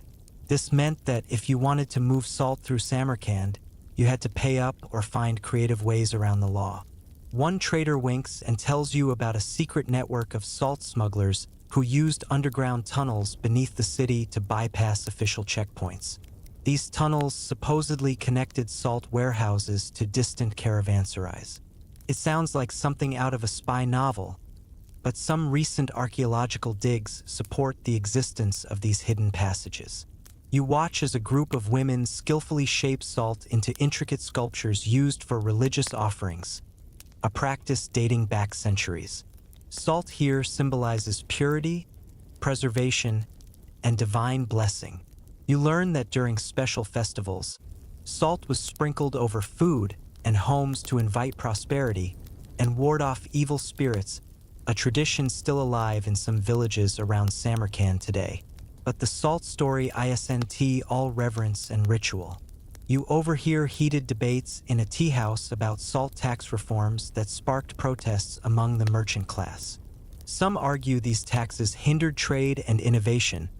This meant that if you wanted to move salt through Samarkand, you had to pay up or find creative ways around the law. One trader winks and tells you about a secret network of salt smugglers who used underground tunnels beneath the city to bypass official checkpoints. These tunnels supposedly connected salt warehouses to distant caravanserais. It sounds like something out of a spy novel, but some recent archaeological digs support the existence of these hidden passages. You watch as a group of women skillfully shape salt into intricate sculptures used for religious offerings, a practice dating back centuries. Salt here symbolizes purity, preservation, and divine blessing. You learn that during special festivals, salt was sprinkled over food and homes to invite prosperity and ward off evil spirits, a tradition still alive in some villages around Samarkand today. But the salt story isn't all reverence and ritual. You overhear heated debates in a tea house about salt tax reforms that sparked protests among the merchant class. Some argue these taxes hindered trade and innovation,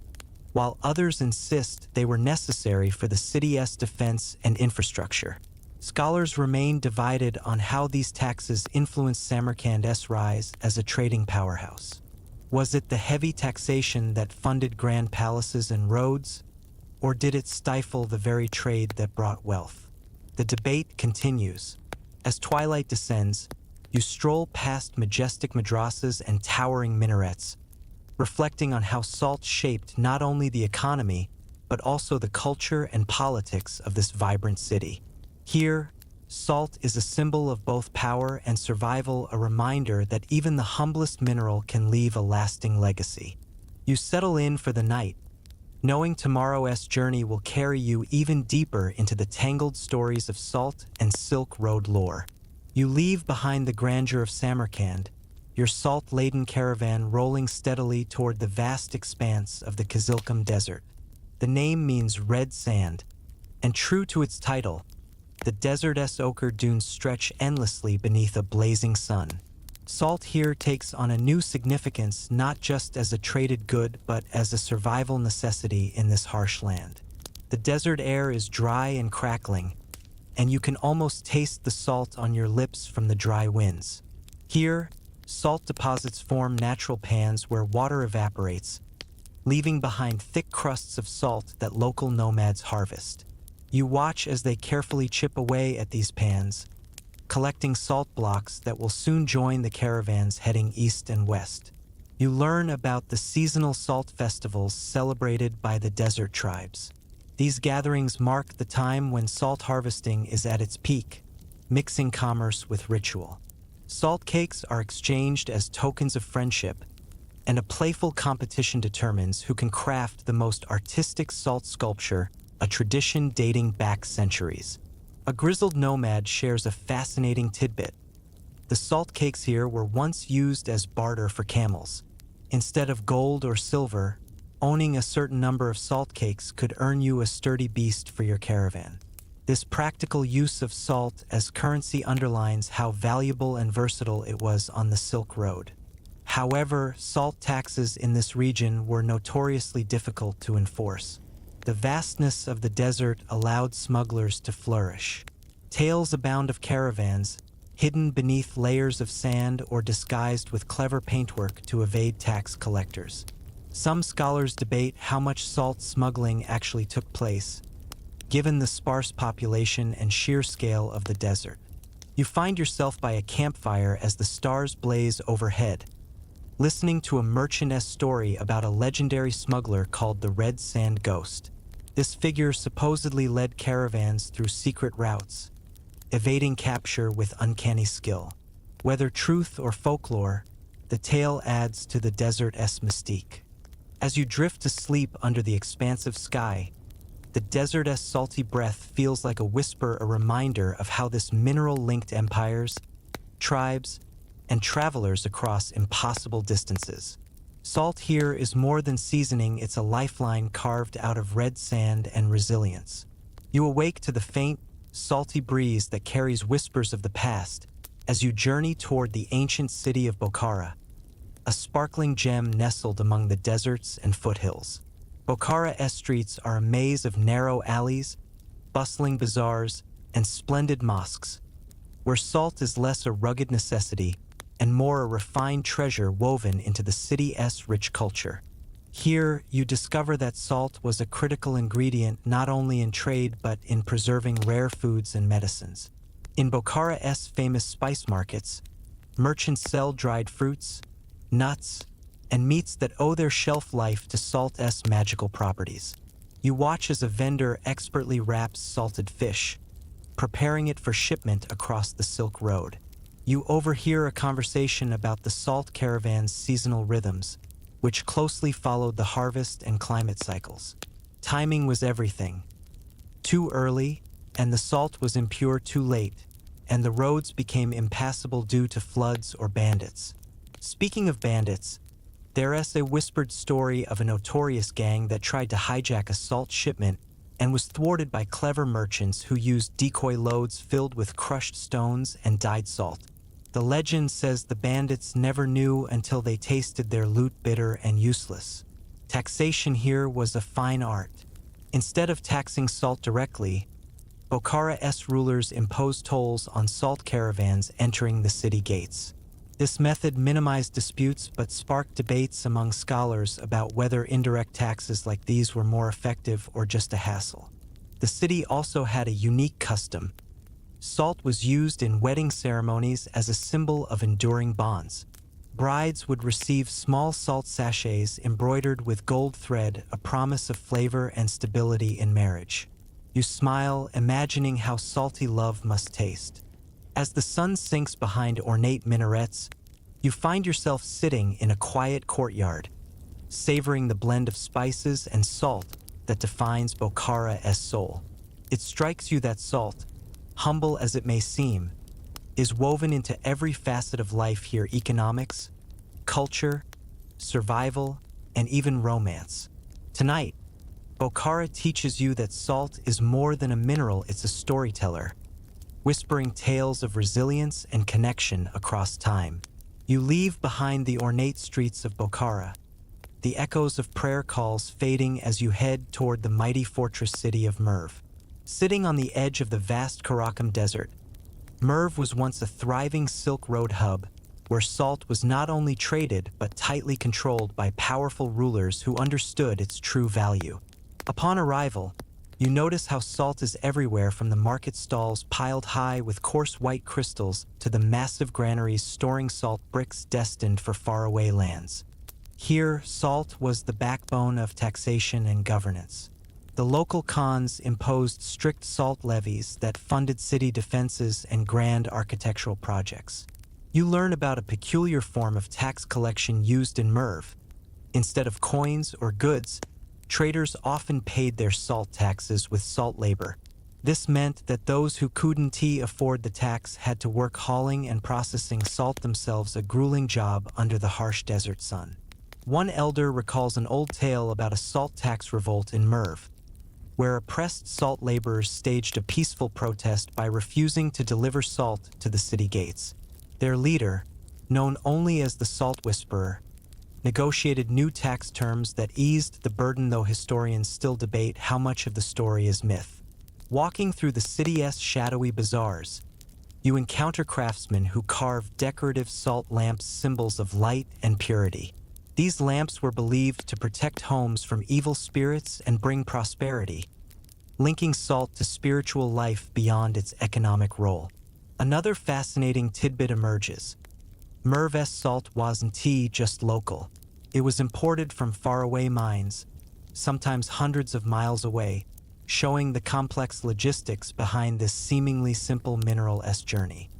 while others insist they were necessary for the city's defense and infrastructure. Scholars remain divided on how these taxes influenced Samarkand's rise as a trading powerhouse. Was it the heavy taxation that funded grand palaces and roads, or did it stifle the very trade that brought wealth? The debate continues. As twilight descends, you stroll past majestic madrasas and towering minarets, reflecting on how salt shaped not only the economy, but also the culture and politics of this vibrant city. Here, salt is a symbol of both power and survival, a reminder that even the humblest mineral can leave a lasting legacy. You settle in for the night, knowing tomorrow's journey will carry you even deeper into the tangled stories of salt and Silk Road lore. You leave behind the grandeur of Samarkand, your salt-laden caravan rolling steadily toward the vast expanse of the Kizilkum Desert. The name means red sand, and true to its title, the desert's ochre dunes stretch endlessly beneath a blazing sun. Salt here takes on a new significance not just as a traded good but as a survival necessity in this harsh land. The desert air is dry and crackling, and you can almost taste the salt on your lips from the dry winds. Here, salt deposits form natural pans where water evaporates, leaving behind thick crusts of salt that local nomads harvest. You watch as they carefully chip away at these pans, collecting salt blocks that will soon join the caravans heading east and west. You learn about the seasonal salt festivals celebrated by the desert tribes. These gatherings mark the time when salt harvesting is at its peak, mixing commerce with ritual. Salt cakes are exchanged as tokens of friendship, and a playful competition determines who can craft the most artistic salt sculpture, a tradition dating back centuries. A grizzled nomad shares a fascinating tidbit. The salt cakes here were once used as barter for camels. Instead of gold or silver, owning a certain number of salt cakes could earn you a sturdy beast for your caravan. This practical use of salt as currency underlines how valuable and versatile it was on the Silk Road. However, salt taxes in this region were notoriously difficult to enforce. The vastness of the desert allowed smugglers to flourish. Tales abound of caravans, hidden beneath layers of sand or disguised with clever paintwork to evade tax collectors. Some scholars debate how much salt smuggling actually took place, given the sparse population and sheer scale of the desert. You find yourself by a campfire as the stars blaze overhead, listening to a merchantess story about a legendary smuggler called the Red Sand Ghost. This figure supposedly led caravans through secret routes, evading capture with uncanny skill. Whether truth or folklore, the tale adds to the desert's mystique. As you drift to sleep under the expansive sky, the desert's salty breath feels like a whisper, a reminder of how this mineral linked empires, tribes, and travelers across impossible distances. Salt here is more than seasoning, it's a lifeline carved out of red sand and resilience. You awake to the faint, salty breeze that carries whispers of the past as you journey toward the ancient city of Bokhara, a sparkling gem nestled among the deserts and foothills. Bokhara's streets are a maze of narrow alleys, bustling bazaars, and splendid mosques, where salt is less a rugged necessity and more a refined treasure woven into the city's rich culture. Here, you discover that salt was a critical ingredient not only in trade but in preserving rare foods and medicines. In Bokhara's famous spice markets, merchants sell dried fruits, nuts, and meats that owe their shelf life to salt's magical properties. You watch as a vendor expertly wraps salted fish, preparing it for shipment across the Silk Road. You overhear a conversation about the salt caravan's seasonal rhythms, which closely followed the harvest and climate cycles. Timing was everything. Too early, and the salt was impure too late, and the roads became impassable due to floods or bandits. Speaking of bandits, there's a whispered story of a notorious gang that tried to hijack a salt shipment and was thwarted by clever merchants who used decoy loads filled with crushed stones and dyed salt. The legend says the bandits never knew until they tasted their loot bitter and useless. Taxation here was a fine art. Instead of taxing salt directly, Bokhara's rulers imposed tolls on salt caravans entering the city gates. This method minimized disputes but sparked debates among scholars about whether indirect taxes like these were more effective or just a hassle. The city also had a unique custom. Salt was used in wedding ceremonies as a symbol of enduring bonds. Brides would receive small salt sachets embroidered with gold thread, a promise of flavor and stability in marriage. You smile, imagining how salty love must taste. As the sun sinks behind ornate minarets, you find yourself sitting in a quiet courtyard, savoring the blend of spices and salt that defines Bokhara's soul. It strikes you that salt, humble as it may seem, is woven into every facet of life here: economics, culture, survival, and even romance. Tonight, Bokhara teaches you that salt is more than a mineral, it's a storyteller, whispering tales of resilience and connection across time. You leave behind the ornate streets of Bokhara, the echoes of prayer calls fading as you head toward the mighty fortress city of Merv. Sitting on the edge of the vast Karakum Desert, Merv was once a thriving Silk Road hub where salt was not only traded but tightly controlled by powerful rulers who understood its true value. Upon arrival, you notice how salt is everywhere, from the market stalls piled high with coarse white crystals to the massive granaries storing salt bricks destined for faraway lands. Here, salt was the backbone of taxation and governance. The local khans imposed strict salt levies that funded city defenses and grand architectural projects. You learn about a peculiar form of tax collection used in Merv. Instead of coins or goods, traders often paid their salt taxes with salt labor. This meant that those who couldn't afford the tax had to work hauling and processing salt themselves, a grueling job under the harsh desert sun. One elder recalls an old tale about a salt tax revolt in Merv, where oppressed salt laborers staged a peaceful protest by refusing to deliver salt to the city gates. Their leader, known only as the Salt Whisperer, negotiated new tax terms that eased the burden, though historians still debate how much of the story is myth. Walking through the city's shadowy bazaars, you encounter craftsmen who carve decorative salt lamps, symbols of light and purity. These lamps were believed to protect homes from evil spirits and bring prosperity, linking salt to spiritual life beyond its economic role. Another fascinating tidbit emerges. Merv's salt wasn't just local. It was imported from faraway mines, sometimes hundreds of miles away, showing the complex logistics behind this seemingly simple mineral-esque journey.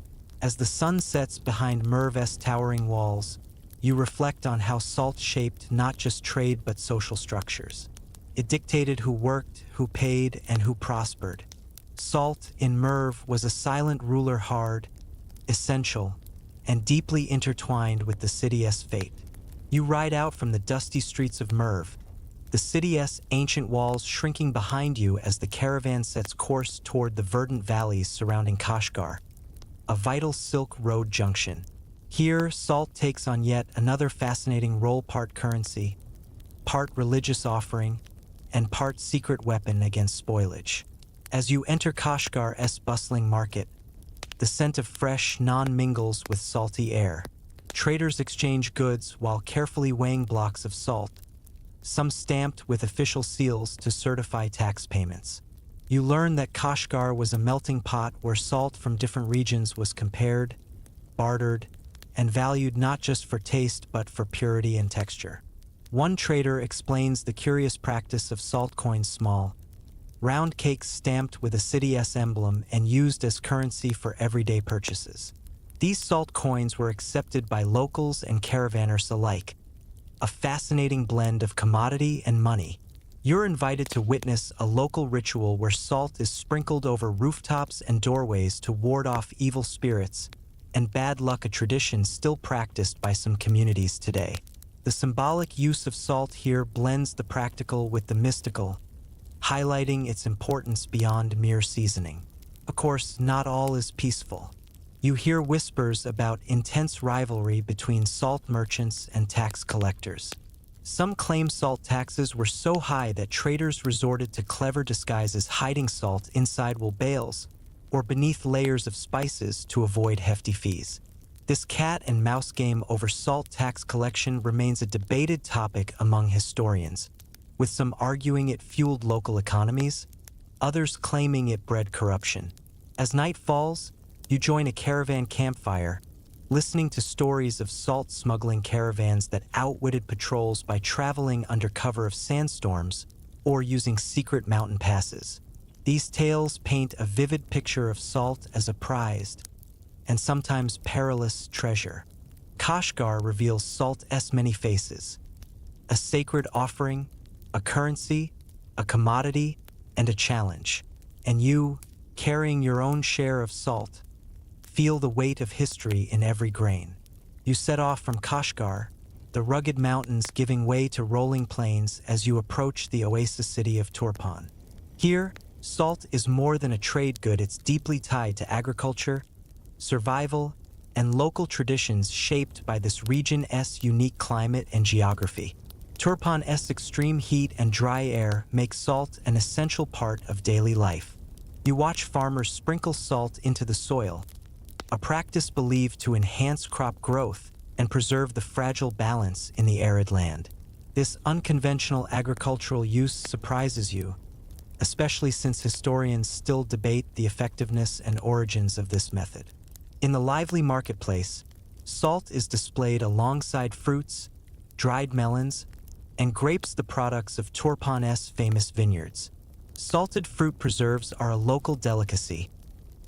As the sun sets behind Merv's towering walls, you reflect on how salt shaped not just trade but social structures. It dictated who worked, who paid, and who prospered. Salt in Merv was a silent ruler, hard, essential, and deeply intertwined with the city's fate. You ride out from the dusty streets of Merv, the city's ancient walls shrinking behind you as the caravan sets course toward the verdant valleys surrounding Kashgar, a vital Silk Road junction. Here, salt takes on yet another fascinating role, part currency, part religious offering, and part secret weapon against spoilage. As you enter Kashgar's bustling market, the scent of fresh naan mingles with salty air. Traders exchange goods while carefully weighing blocks of salt, some stamped with official seals to certify tax payments. You learn that Kashgar was a melting pot where salt from different regions was compared, bartered, and valued not just for taste but for purity and texture. One trader explains the curious practice of salt coins, small, round cakes stamped with a city's emblem and used as currency for everyday purchases. These salt coins were accepted by locals and caravanners alike, a fascinating blend of commodity and money. You're invited to witness a local ritual where salt is sprinkled over rooftops and doorways to ward off evil spirits and bad luck, a tradition still practiced by some communities today. The symbolic use of salt here blends the practical with the mystical, highlighting its importance beyond mere seasoning. Of course, not all is peaceful. You hear whispers about intense rivalry between salt merchants and tax collectors. Some claim salt taxes were so high that traders resorted to clever disguises, hiding salt inside wool bales or beneath layers of spices to avoid hefty fees. This cat and mouse game over salt tax collection remains a debated topic among historians, with some arguing it fueled local economies, others claiming it bred corruption. As night falls, you join a caravan campfire, listening to stories of salt smuggling caravans that outwitted patrols by traveling under cover of sandstorms or using secret mountain passes. These tales paint a vivid picture of salt as a prized and sometimes perilous treasure. Kashgar reveals salt's many faces: a sacred offering, a currency, a commodity, and a challenge. And you, carrying your own share of salt, feel the weight of history in every grain. You set off from Kashgar, the rugged mountains giving way to rolling plains as you approach the oasis city of Turpan. Here, salt is more than a trade good. It's deeply tied to agriculture, survival, and local traditions shaped by this region's unique climate and geography. Turpan's extreme heat and dry air make salt an essential part of daily life. You watch farmers sprinkle salt into the soil, a practice believed to enhance crop growth and preserve the fragile balance in the arid land. This unconventional agricultural use surprises you, especially since historians still debate the effectiveness and origins of this method. In the lively marketplace, salt is displayed alongside fruits, dried melons, and grapes, the products of Turpan's famous vineyards. Salted fruit preserves are a local delicacy,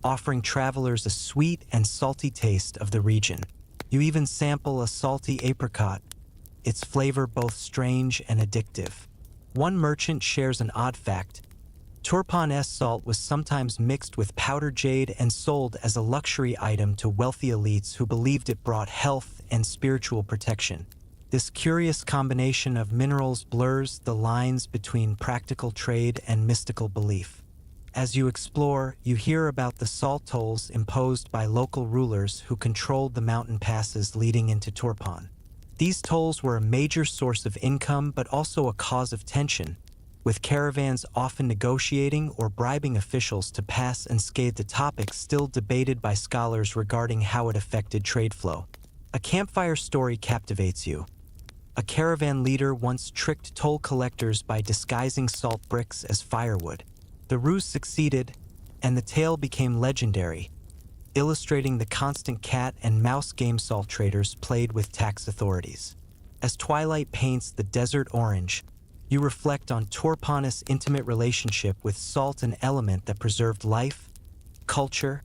offering travelers a sweet and salty taste of the region. You even sample a salty apricot, its flavor both strange and addictive. One merchant shares an odd fact: Turpan's salt was sometimes mixed with powdered jade and sold as a luxury item to wealthy elites who believed it brought health and spiritual protection. This curious combination of minerals blurs the lines between practical trade and mystical belief. As you explore, you hear about the salt tolls imposed by local rulers who controlled the mountain passes leading into Turpan. These tolls were a major source of income but also a cause of tension, with caravans often negotiating or bribing officials to pass unscathed, a topic still debated by scholars regarding how it affected trade flow. A campfire story captivates you. A caravan leader once tricked toll collectors by disguising salt bricks as firewood. The ruse succeeded, and the tale became legendary, illustrating the constant cat and mouse game salt traders played with tax authorities. As twilight paints the desert orange, you reflect on Turpan's intimate relationship with salt, an element that preserved life, culture,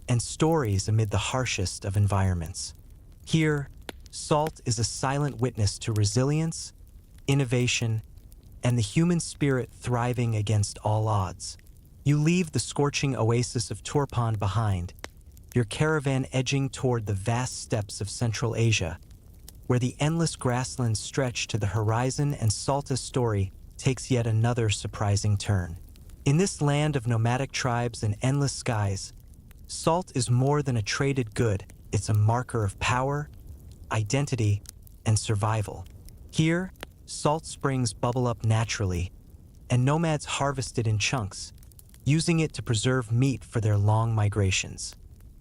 and stories amid the harshest of environments. Here, salt is a silent witness to resilience, innovation, and the human spirit thriving against all odds. You leave the scorching oasis of Turpan behind, your caravan edging toward the vast steppes of Central Asia, where the endless grasslands stretch to the horizon and Salt's story takes yet another surprising turn. In this land of nomadic tribes and endless skies, salt is more than a traded good, it's a marker of power, identity, and survival. Here, salt springs bubble up naturally, and nomads harvest it in chunks, using it to preserve meat for their long migrations.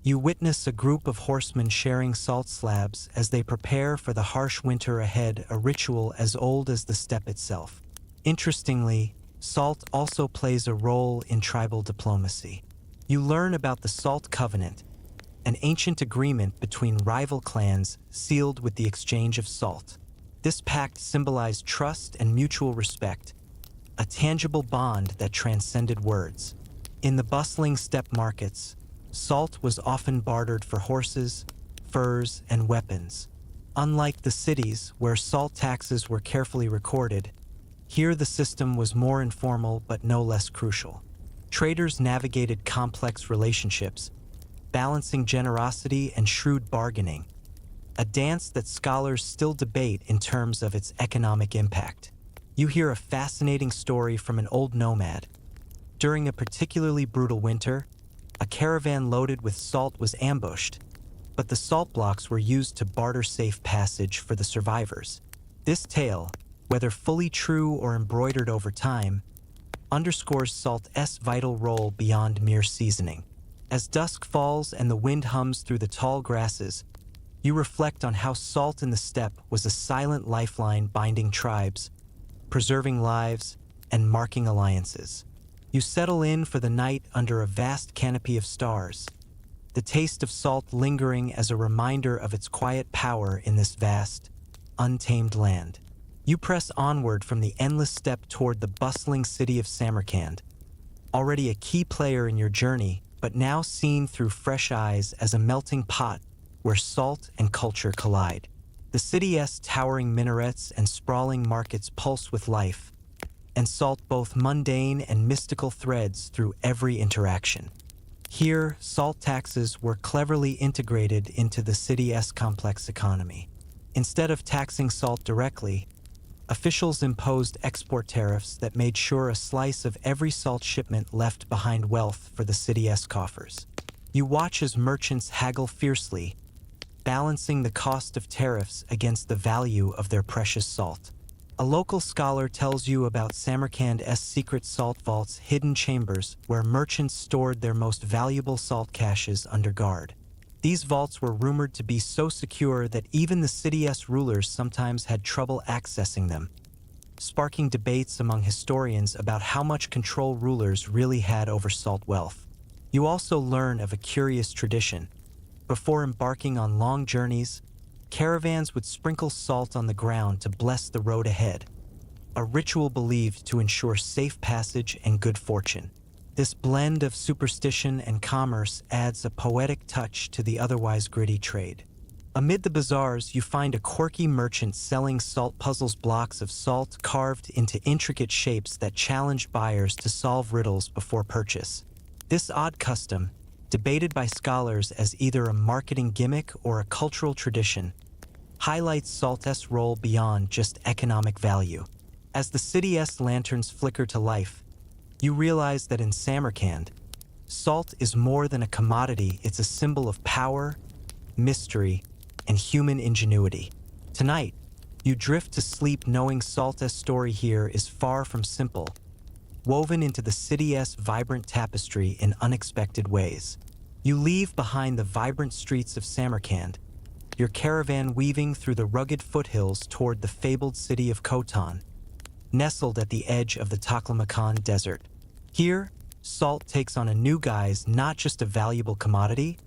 You witness a group of horsemen sharing salt slabs as they prepare for the harsh winter ahead, a ritual as old as the steppe itself. Interestingly, salt also plays a role in tribal diplomacy. You learn about the Salt Covenant, an ancient agreement between rival clans sealed with the exchange of salt. This pact symbolized trust and mutual respect, a tangible bond that transcended words. In the bustling steppe markets, salt was often bartered for horses, furs, and weapons. Unlike the cities, where salt taxes were carefully recorded, here the system was more informal but no less crucial. Traders navigated complex relationships, balancing generosity and shrewd bargaining, a dance that scholars still debate in terms of its economic impact. You hear a fascinating story from an old nomad. During a particularly brutal winter, a caravan loaded with salt was ambushed, but the salt blocks were used to barter safe passage for the survivors. This tale, whether fully true or embroidered over time, underscores salt's vital role beyond mere seasoning. As dusk falls and the wind hums through the tall grasses, you reflect on how salt in the steppe was a silent lifeline binding tribes, preserving lives, and marking alliances. You settle in for the night under a vast canopy of stars, the taste of salt lingering as a reminder of its quiet power in this vast, untamed land. You press onward from the endless steppe toward the bustling city of Samarkand, already a key player in your journey, but now seen through fresh eyes as a melting pot where salt and culture collide. The city's towering minarets and sprawling markets pulse with life, and salt both mundane and mystical threads through every interaction. Here, salt taxes were cleverly integrated into the city's complex economy. Instead of taxing salt directly, officials imposed export tariffs that made sure a slice of every salt shipment left behind wealth for the city's coffers. You watch as merchants haggle fiercely, balancing the cost of tariffs against the value of their precious salt. A local scholar tells you about Samarkand's secret salt vaults, hidden chambers where merchants stored their most valuable salt caches under guard. These vaults were rumored to be so secure that even the city's rulers sometimes had trouble accessing them, sparking debates among historians about how much control rulers really had over salt wealth. You also learn of a curious tradition. Before embarking on long journeys, caravans would sprinkle salt on the ground to bless the road ahead, a ritual believed to ensure safe passage and good fortune. This blend of superstition and commerce adds a poetic touch to the otherwise gritty trade. Amid the bazaars, you find a quirky merchant selling salt puzzles, blocks of salt carved into intricate shapes that challenge buyers to solve riddles before purchase. This odd custom, debated by scholars as either a marketing gimmick or a cultural tradition, highlights salt's role beyond just economic value. As the city's lanterns flicker to life, you realize that in Samarkand, salt is more than a commodity, it's a symbol of power, mystery, and human ingenuity. Tonight, you drift to sleep knowing salt's story here is far from simple, woven into the city's vibrant tapestry in unexpected ways. You leave behind the vibrant streets of Samarkand, your caravan weaving through the rugged foothills toward the fabled city of Khotan, nestled at the edge of the Taklamakan Desert. Here, salt takes on a new guise, not just a valuable commodity,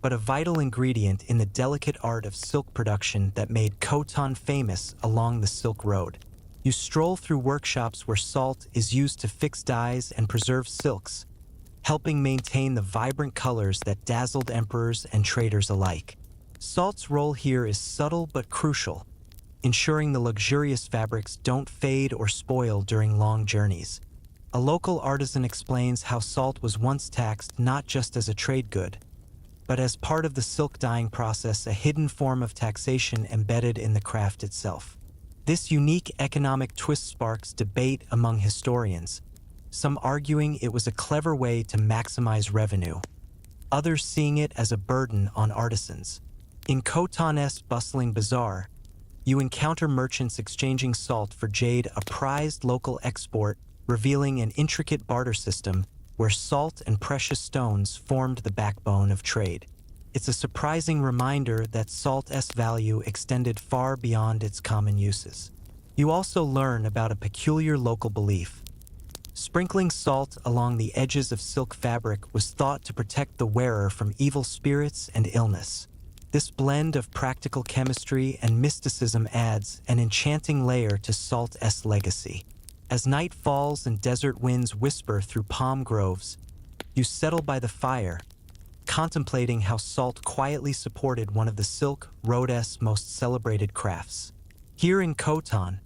but a vital ingredient in the delicate art of silk production that made Khotan famous along the Silk Road. You stroll through workshops where salt is used to fix dyes and preserve silks, helping maintain the vibrant colors that dazzled emperors and traders alike. Salt's role here is subtle but crucial, ensuring the luxurious fabrics don't fade or spoil during long journeys. A local artisan explains how salt was once taxed not just as a trade good, but as part of the silk dyeing process, a hidden form of taxation embedded in the craft itself. This unique economic twist sparks debate among historians, some arguing it was a clever way to maximize revenue, others seeing it as a burden on artisans. In Khotan's bustling bazaar, you encounter merchants exchanging salt for jade, a prized local export, revealing an intricate barter system where salt and precious stones formed the backbone of trade. It's a surprising reminder that salt's value extended far beyond its common uses. You also learn about a peculiar local belief. Sprinkling salt along the edges of silk fabric was thought to protect the wearer from evil spirits and illness. This blend of practical chemistry and mysticism adds an enchanting layer to salt's legacy. As night falls and desert winds whisper through palm groves, you settle by the fire, contemplating how salt quietly supported one of the Silk Road's most celebrated crafts. Here in Khotan,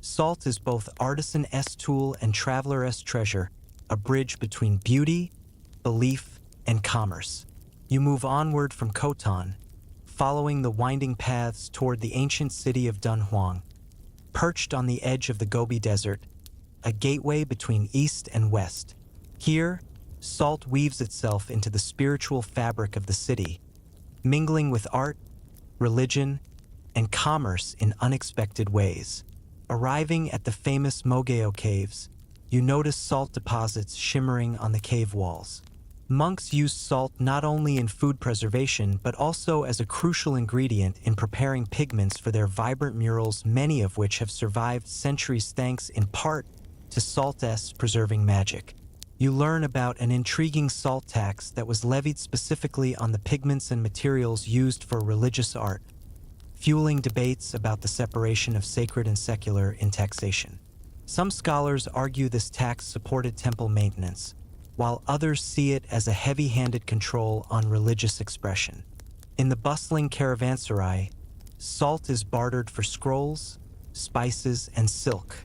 salt is both artisan's tool and traveler's treasure, a bridge between beauty, belief, and commerce. You move onward from Khotan, following the winding paths toward the ancient city of Dunhuang. Perched on the edge of the Gobi Desert, a gateway between east and west. Here, salt weaves itself into the spiritual fabric of the city, mingling with art, religion, and commerce in unexpected ways. Arriving at the famous Mogeo caves, you notice salt deposits shimmering on the cave walls. Monks used salt not only in food preservation but also as a crucial ingredient in preparing pigments for their vibrant murals, many of which have survived centuries thanks in part to salt's preserving magic. You learn about an intriguing salt tax that was levied specifically on the pigments and materials used for religious art, fueling debates about the separation of sacred and secular in taxation. Some scholars argue this tax supported temple maintenance, while others see it as a heavy-handed control on religious expression. In the bustling caravanserai, salt is bartered for scrolls, spices, and silk.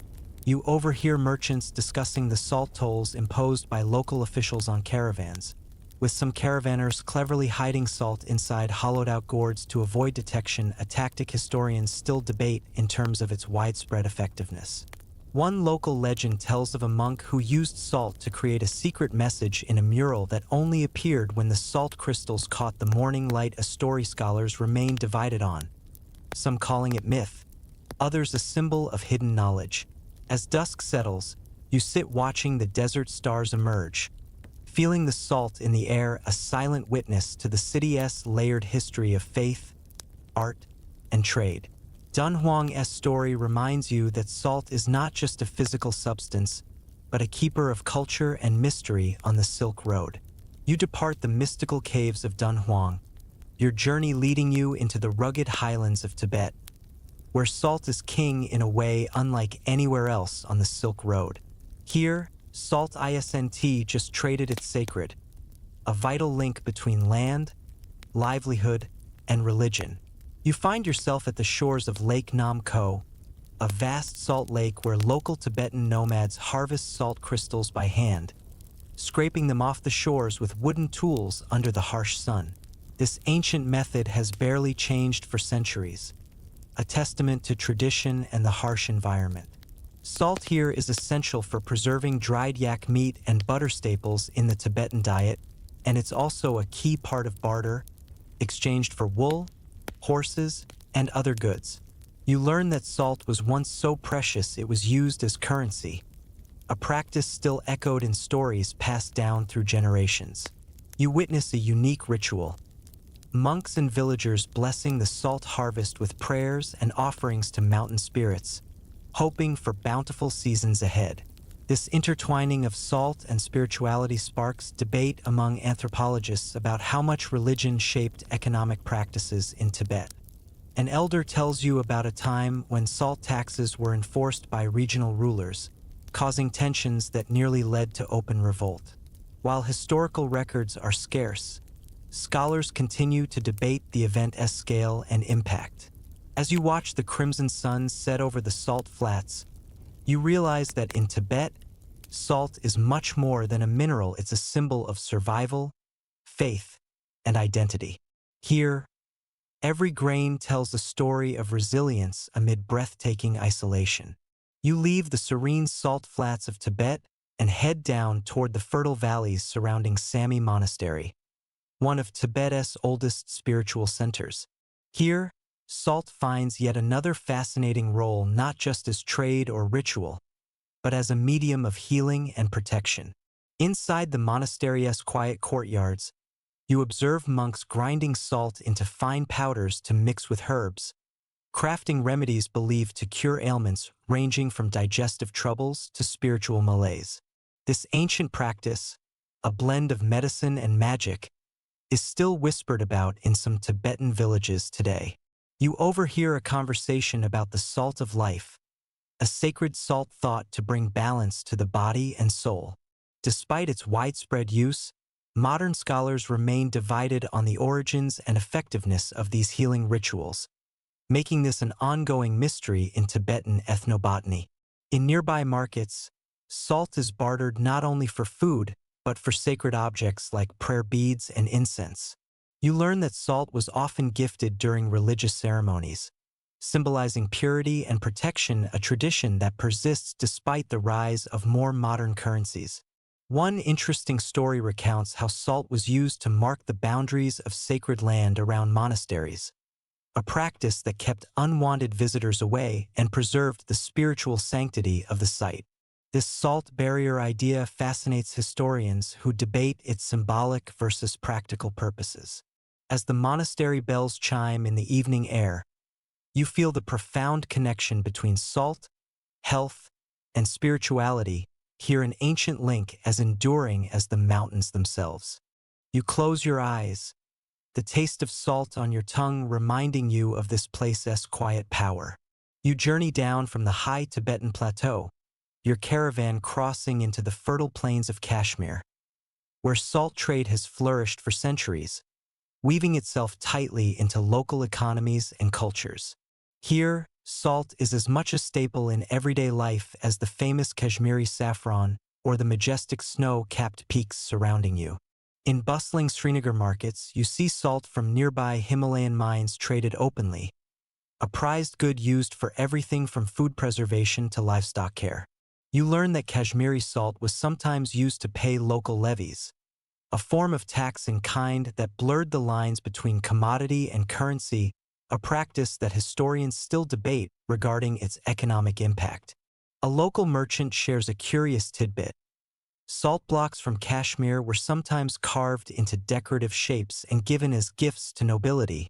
You overhear merchants discussing the salt tolls imposed by local officials on caravans, with some caravanners cleverly hiding salt inside hollowed-out gourds to avoid detection, a tactic historians still debate in terms of its widespread effectiveness. One local legend tells of a monk who used salt to create a secret message in a mural that only appeared when the salt crystals caught the morning light, a story scholars remain divided on, some calling it myth, others a symbol of hidden knowledge. As dusk settles, you sit watching the desert stars emerge, feeling the salt in the air, a silent witness to the city's layered history of faith, art, and trade. Dunhuang's story reminds you that salt is not just a physical substance, but a keeper of culture and mystery on the Silk Road. You depart the mystical caves of Dunhuang, your journey leading you into the rugged highlands of Tibet, where salt is king in a way unlike anywhere else on the Silk Road. Here, salt isn't just traded, it's sacred, a vital link between land, livelihood, and religion. You find yourself at the shores of Lake Nam Kho, a vast salt lake where local Tibetan nomads harvest salt crystals by hand, scraping them off the shores with wooden tools under the harsh sun. This ancient method has barely changed for centuries, a testament to tradition and the harsh environment. Salt here is essential for preserving dried yak meat and butter staples in the Tibetan diet, and it's also a key part of barter, exchanged for wool, horses, and other goods. You learn that salt was once so precious it was used as currency, a practice still echoed in stories passed down through generations. You witness a unique ritual, monks and villagers blessing the salt harvest with prayers and offerings to mountain spirits, hoping for bountiful seasons ahead. This intertwining of salt and spirituality sparks debate among anthropologists about how much religion shaped economic practices in Tibet. An elder tells you about a time when salt taxes were enforced by regional rulers, causing tensions that nearly led to open revolt. While historical records are scarce, scholars continue to debate the event's scale and impact. As you watch the crimson sun set over the salt flats, you realize that in Tibet, salt is much more than a mineral. It's a symbol of survival, faith, and identity. Here, every grain tells a story of resilience amid breathtaking isolation. You leave the serene salt flats of Tibet and head down toward the fertile valleys surrounding Sami Monastery, one of Tibet's oldest spiritual centers. Here, salt finds yet another fascinating role, not just as trade or ritual, but as a medium of healing and protection. Inside the monastery's quiet courtyards, you observe monks grinding salt into fine powders to mix with herbs, crafting remedies believed to cure ailments ranging from digestive troubles to spiritual malaise. This ancient practice, a blend of medicine and magic, is still whispered about in some Tibetan villages today. You overhear a conversation about the salt of life, a sacred salt thought to bring balance to the body and soul. Despite its widespread use, modern scholars remain divided on the origins and effectiveness of these healing rituals, making this an ongoing mystery in Tibetan ethnobotany. In nearby markets, salt is bartered not only for food, but for sacred objects like prayer beads and incense. You learn that salt was often gifted during religious ceremonies, symbolizing purity and protection, a tradition that persists despite the rise of more modern currencies. One interesting story recounts how salt was used to mark the boundaries of sacred land around monasteries, a practice that kept unwanted visitors away and preserved the spiritual sanctity of the site. This salt barrier idea fascinates historians who debate its symbolic versus practical purposes. As the monastery bells chime in the evening air, you feel the profound connection between salt, health, and spirituality, here an ancient link as enduring as the mountains themselves. You close your eyes, the taste of salt on your tongue reminding you of this place's quiet power. You journey down from the high Tibetan plateau, your caravan crossing into the fertile plains of Kashmir, where salt trade has flourished for centuries, weaving itself tightly into local economies and cultures. Here, salt is as much a staple in everyday life as the famous Kashmiri saffron or the majestic snow-capped peaks surrounding you. In bustling Srinagar markets, you see salt from nearby Himalayan mines traded openly, a prized good used for everything from food preservation to livestock care. You learn that Kashmiri salt was sometimes used to pay local levies, a form of tax in kind that blurred the lines between commodity and currency, a practice that historians still debate regarding its economic impact. A local merchant shares a curious tidbit. Salt blocks from Kashmir were sometimes carved into decorative shapes and given as gifts to nobility,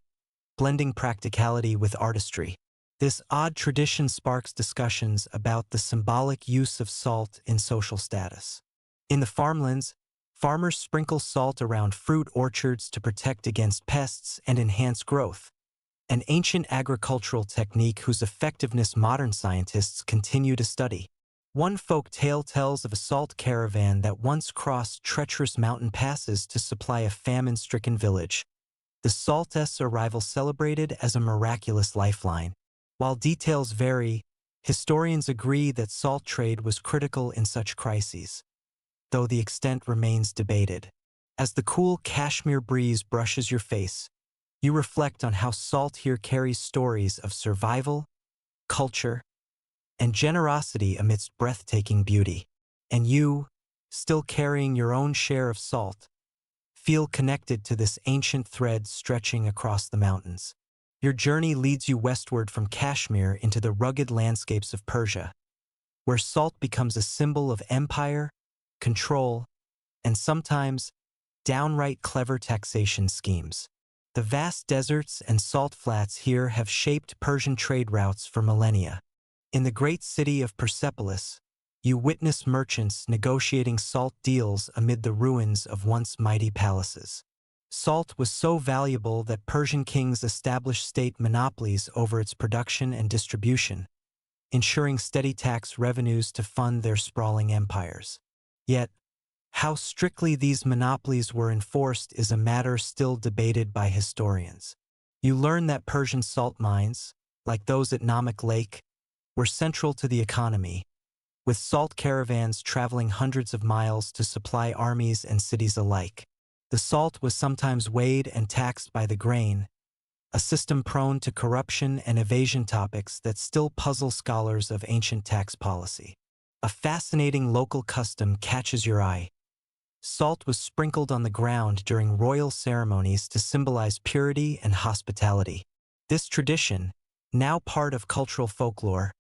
blending practicality with artistry. This odd tradition sparks discussions about the symbolic use of salt in social status. In the farmlands, farmers sprinkle salt around fruit orchards to protect against pests and enhance growth, an ancient agricultural technique whose effectiveness modern scientists continue to study. One folk tale tells of a salt caravan that once crossed treacherous mountain passes to supply a famine-stricken village, the salt's arrival celebrated as a miraculous lifeline. While details vary, historians agree that salt trade was critical in such crises, though the extent remains debated. As the cool Kashmir breeze brushes your face, you reflect on how salt here carries stories of survival, culture, and generosity amidst breathtaking beauty. And you, still carrying your own share of salt, feel connected to this ancient thread stretching across the mountains. Your journey leads you westward from Kashmir into the rugged landscapes of Persia, where salt becomes a symbol of empire, control, and sometimes downright clever taxation schemes. The vast deserts and salt flats here have shaped Persian trade routes for millennia. In the great city of Persepolis, you witness merchants negotiating salt deals amid the ruins of once mighty palaces. Salt was so valuable that Persian kings established state monopolies over its production and distribution, ensuring steady tax revenues to fund their sprawling empires. Yet, how strictly these monopolies were enforced is a matter still debated by historians. You learn that Persian salt mines, like those at Namak Lake, were central to the economy, with salt caravans traveling hundreds of miles to supply armies and cities alike. The salt was sometimes weighed and taxed by the grain, a system prone to corruption and evasion topics that still puzzle scholars of ancient tax policy. A fascinating local custom catches your eye. Salt was sprinkled on the ground during royal ceremonies to symbolize purity and hospitality. This tradition, now part of cultural folklore,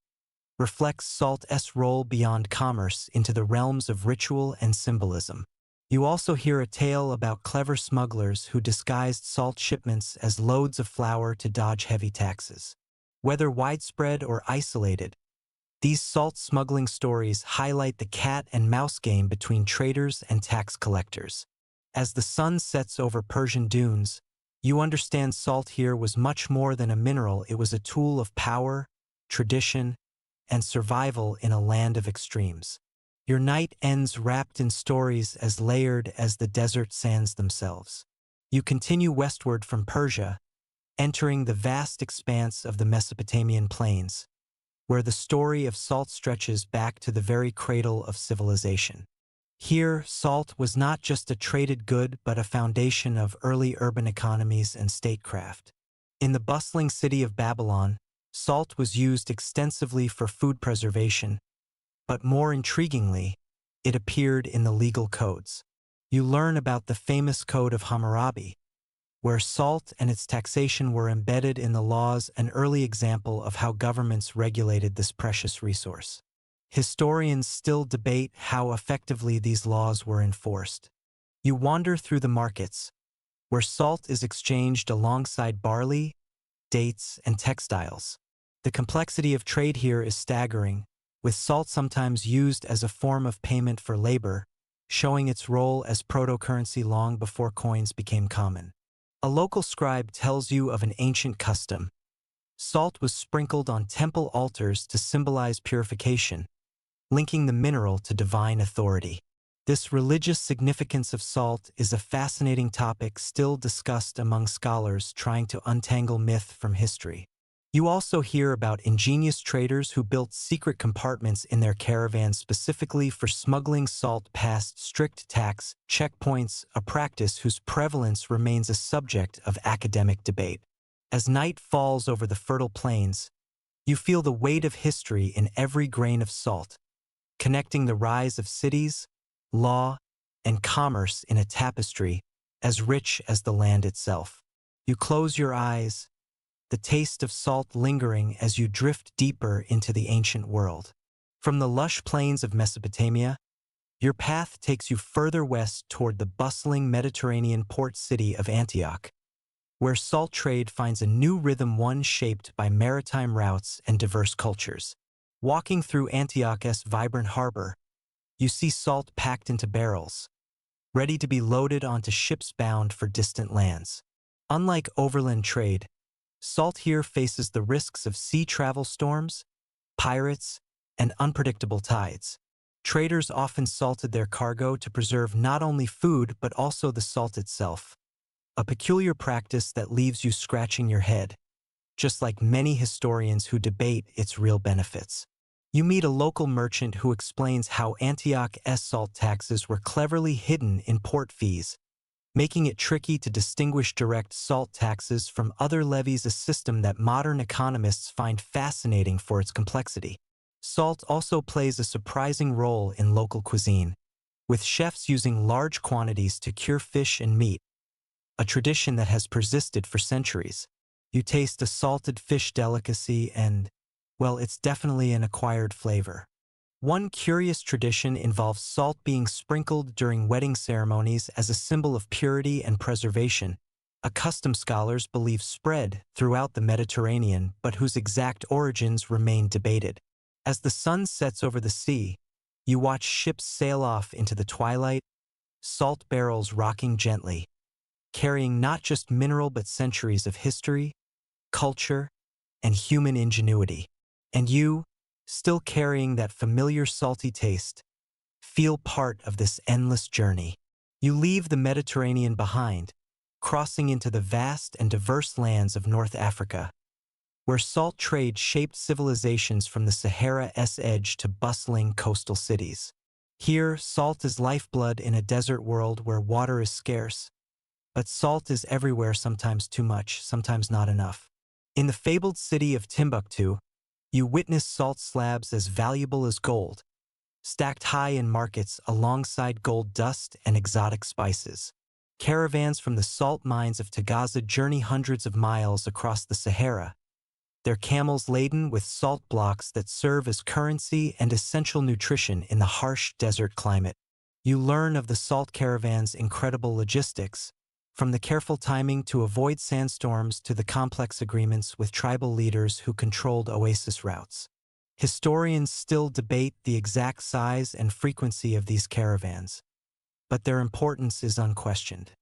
reflects salt's role beyond commerce into the realms of ritual and symbolism. You also hear a tale about clever smugglers who disguised salt shipments as loads of flour to dodge heavy taxes. Whether widespread or isolated, these salt smuggling stories highlight the cat and mouse game between traders and tax collectors. As the sun sets over Persian dunes, you understand salt here was much more than a mineral. It was a tool of power, tradition, and survival in a land of extremes. Your night ends wrapped in stories as layered as the desert sands themselves. You continue westward from Persia, entering the vast expanse of the Mesopotamian plains, where the story of salt stretches back to the very cradle of civilization. Here, salt was not just a traded good but a foundation of early urban economies and statecraft. In the bustling city of Babylon, salt was used extensively for food preservation, but more intriguingly, it appeared in the legal codes. You learn about the famous Code of Hammurabi, where salt and its taxation were embedded in the laws, an early example of how governments regulated this precious resource. Historians still debate how effectively these laws were enforced. You wander through the markets, where salt is exchanged alongside barley, dates, and textiles. The complexity of trade here is staggering, with salt sometimes used as a form of payment for labor, showing its role as proto-currency long before coins became common. A local scribe tells you of an ancient custom. Salt was sprinkled on temple altars to symbolize purification, linking the mineral to divine authority. This religious significance of salt is a fascinating topic still discussed among scholars trying to untangle myth from history. You also hear about ingenious traders who built secret compartments in their caravans specifically for smuggling salt past strict tax checkpoints, a practice whose prevalence remains a subject of academic debate. As night falls over the fertile plains, you feel the weight of history in every grain of salt, connecting the rise of cities, law, and commerce in a tapestry as rich as the land itself. You close your eyes, the taste of salt lingering as you drift deeper into the ancient world. From the lush plains of Mesopotamia, your path takes you further west toward the bustling Mediterranean port city of Antioch, where salt trade finds a new rhythm, one shaped by maritime routes and diverse cultures. Walking through Antioch's vibrant harbor, you see salt packed into barrels, ready to be loaded onto ships bound for distant lands. Unlike overland trade, salt here faces the risks of sea travel storms, pirates, and unpredictable tides. Traders often salted their cargo to preserve not only food but also the salt itself, a peculiar practice that leaves you scratching your head, just like many historians who debate its real benefits. You meet a local merchant who explains how Antioch's salt taxes were cleverly hidden in port fees, making it tricky to distinguish direct salt taxes from other levies, a system that modern economists find fascinating for its complexity. Salt also plays a surprising role in local cuisine, with chefs using large quantities to cure fish and meat, a tradition that has persisted for centuries. You taste a salted fish delicacy and, well, it's definitely an acquired flavor. One curious tradition involves salt being sprinkled during wedding ceremonies as a symbol of purity and preservation, a custom scholars believe spread throughout the Mediterranean but whose exact origins remain debated. As the sun sets over the sea, You watch ships sail off into the twilight, salt barrels rocking gently, carrying not just mineral but centuries of history, culture, and human ingenuity. And you, still carrying that familiar salty taste, feel part of this endless journey. You leave the Mediterranean behind, crossing into the vast and diverse lands of North Africa, where salt trade shaped civilizations from the Sahara's edge to bustling coastal cities. Here, salt is lifeblood in a desert world where water is scarce, but salt is everywhere, sometimes too much, sometimes not enough. In the fabled city of Timbuktu, you witness salt slabs as valuable as gold, stacked high in markets alongside gold dust and exotic spices. Caravans from the salt mines of Tagaza journey hundreds of miles across the Sahara, their camels laden with salt blocks that serve as currency and essential nutrition in the harsh desert climate. You learn of the salt caravan's incredible logistics, from the careful timing to avoid sandstorms to the complex agreements with tribal leaders who controlled oasis routes. Historians still debate the exact size and frequency of these caravans, but their importance is unquestioned.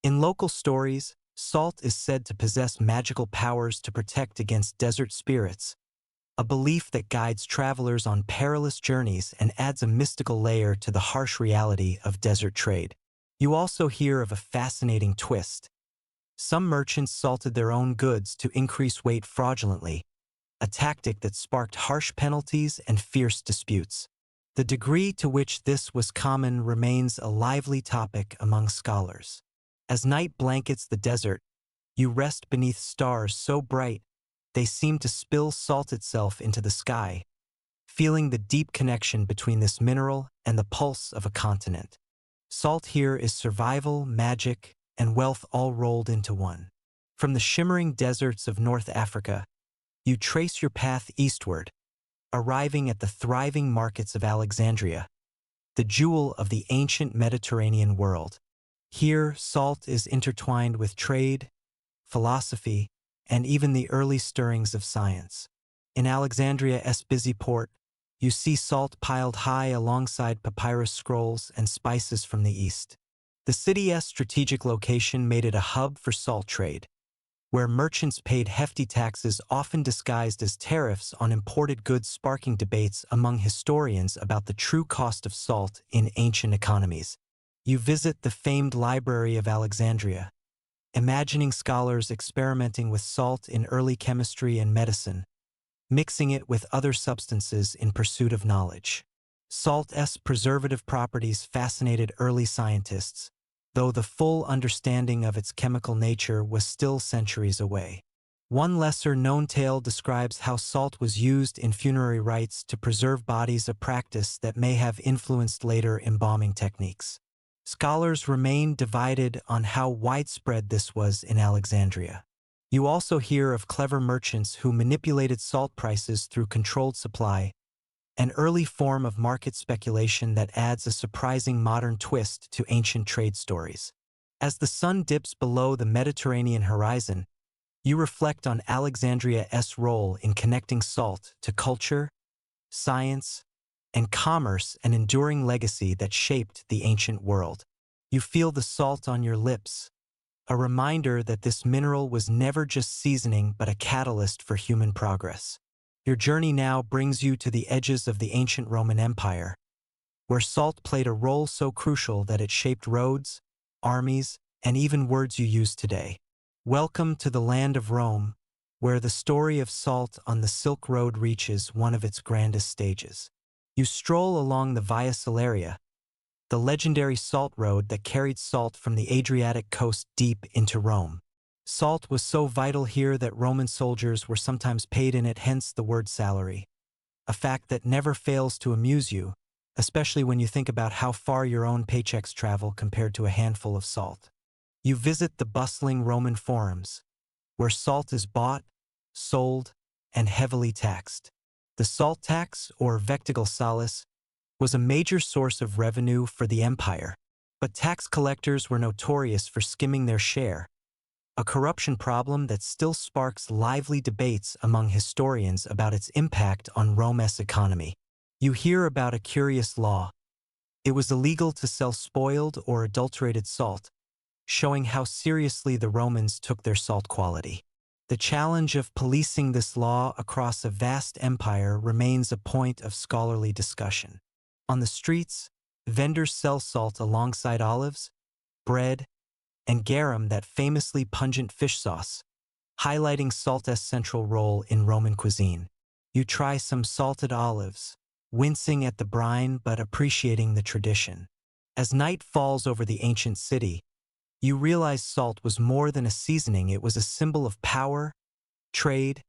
In local stories, salt is said to possess magical powers to protect against desert spirits, a belief that guides travelers on perilous journeys and adds a mystical layer to the harsh reality of desert trade. You also hear of a fascinating twist. Some merchants salted their own goods to increase weight fraudulently, a tactic that sparked harsh penalties and fierce disputes. The degree to which this was common remains a lively topic among scholars. As night blankets the desert, you rest beneath stars so bright they seem to spill salt itself into the sky, feeling the deep connection between this mineral and the pulse of a continent. Salt here is survival, magic, and wealth all rolled into one. From the shimmering deserts of North Africa, you trace your path eastward, arriving at the thriving markets of Alexandria, the jewel of the ancient Mediterranean world. Here, salt is intertwined with trade, philosophy, and even the early stirrings of science. In Alexandria's busy port, you see salt piled high alongside papyrus scrolls and spices from the east. The city's strategic location made it a hub for salt trade, where merchants paid hefty taxes often disguised as tariffs on imported goods, sparking debates among historians about the true cost of salt in ancient economies. You visit the famed Library of Alexandria, imagining scholars experimenting with salt in early chemistry and medicine, mixing it with other substances in pursuit of knowledge. Salt's preservative properties fascinated early scientists, though the full understanding of its chemical nature was still centuries away. One lesser-known tale describes how salt was used in funerary rites to preserve bodies, a practice that may have influenced later embalming techniques. Scholars remain divided on how widespread this was in Alexandria. You also hear of clever merchants who manipulated salt prices through controlled supply, an early form of market speculation that adds a surprising modern twist to ancient trade stories. As the sun dips below the Mediterranean horizon, you reflect on Alexandria's role in connecting salt to culture, science, and commerce, an enduring legacy that shaped the ancient world. You feel the salt on your lips, a reminder that this mineral was never just seasoning but a catalyst for human progress. Your journey now brings you to the edges of the ancient Roman Empire, where salt played a role so crucial that it shaped roads, armies, and even words you use today. Welcome to the land of Rome, where the story of salt on the Silk Road reaches one of its grandest stages. You stroll along the Via Salaria, the legendary salt road that carried salt from the Adriatic coast deep into Rome. Salt was so vital here that Roman soldiers were sometimes paid in it, hence the word salary, a fact that never fails to amuse you, especially when you think about how far your own paychecks travel compared to a handful of salt. You visit the bustling Roman forums, where salt is bought, sold, and heavily taxed. The salt tax, or vectigal salis, was a major source of revenue for the empire, but tax collectors were notorious for skimming their share, a corruption problem that still sparks lively debates among historians about its impact on Rome's economy. You hear about a curious law. It was illegal to sell spoiled or adulterated salt, showing how seriously the Romans took their salt quality. The challenge of policing this law across a vast empire remains a point of scholarly discussion. On the streets, vendors sell salt alongside olives, bread, and garum, that famously pungent fish sauce, highlighting salt's central role in Roman cuisine. You try some salted olives, wincing at the brine but appreciating the tradition. As night falls over the ancient city, you realize salt was more than a seasoning. It was a symbol of power, trade,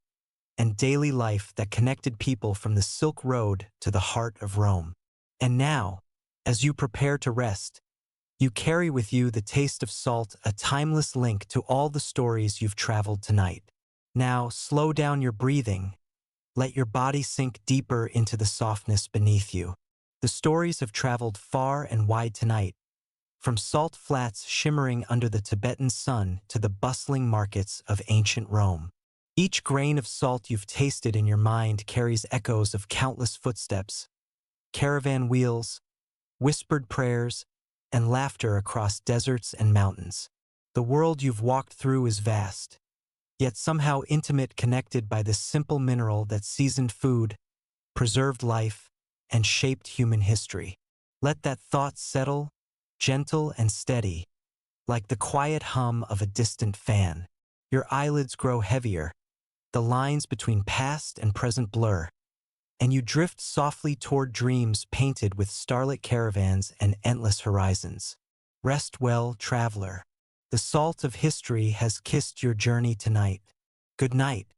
and daily life that connected people from the Silk Road to the heart of Rome. And now, as you prepare to rest, you carry with you the taste of salt, a timeless link to all the stories you've traveled tonight. Now, slow down your breathing. Let your body sink deeper into the softness beneath you. The stories have traveled far and wide tonight, from salt flats shimmering under the Tibetan sun to the bustling markets of ancient Rome. Each grain of salt you've tasted in your mind carries echoes of countless footsteps, caravan wheels, whispered prayers, and laughter across deserts and mountains. The world you've walked through is vast, yet somehow intimate, connected by this simple mineral that seasoned food, preserved life, and shaped human history. Let that thought settle, gentle and steady, like the quiet hum of a distant fan. Your eyelids grow heavier, the lines between past and present blur, and you drift softly toward dreams painted with starlit caravans and endless horizons. Rest well, traveler. The salt of history has kissed your journey tonight. Good night.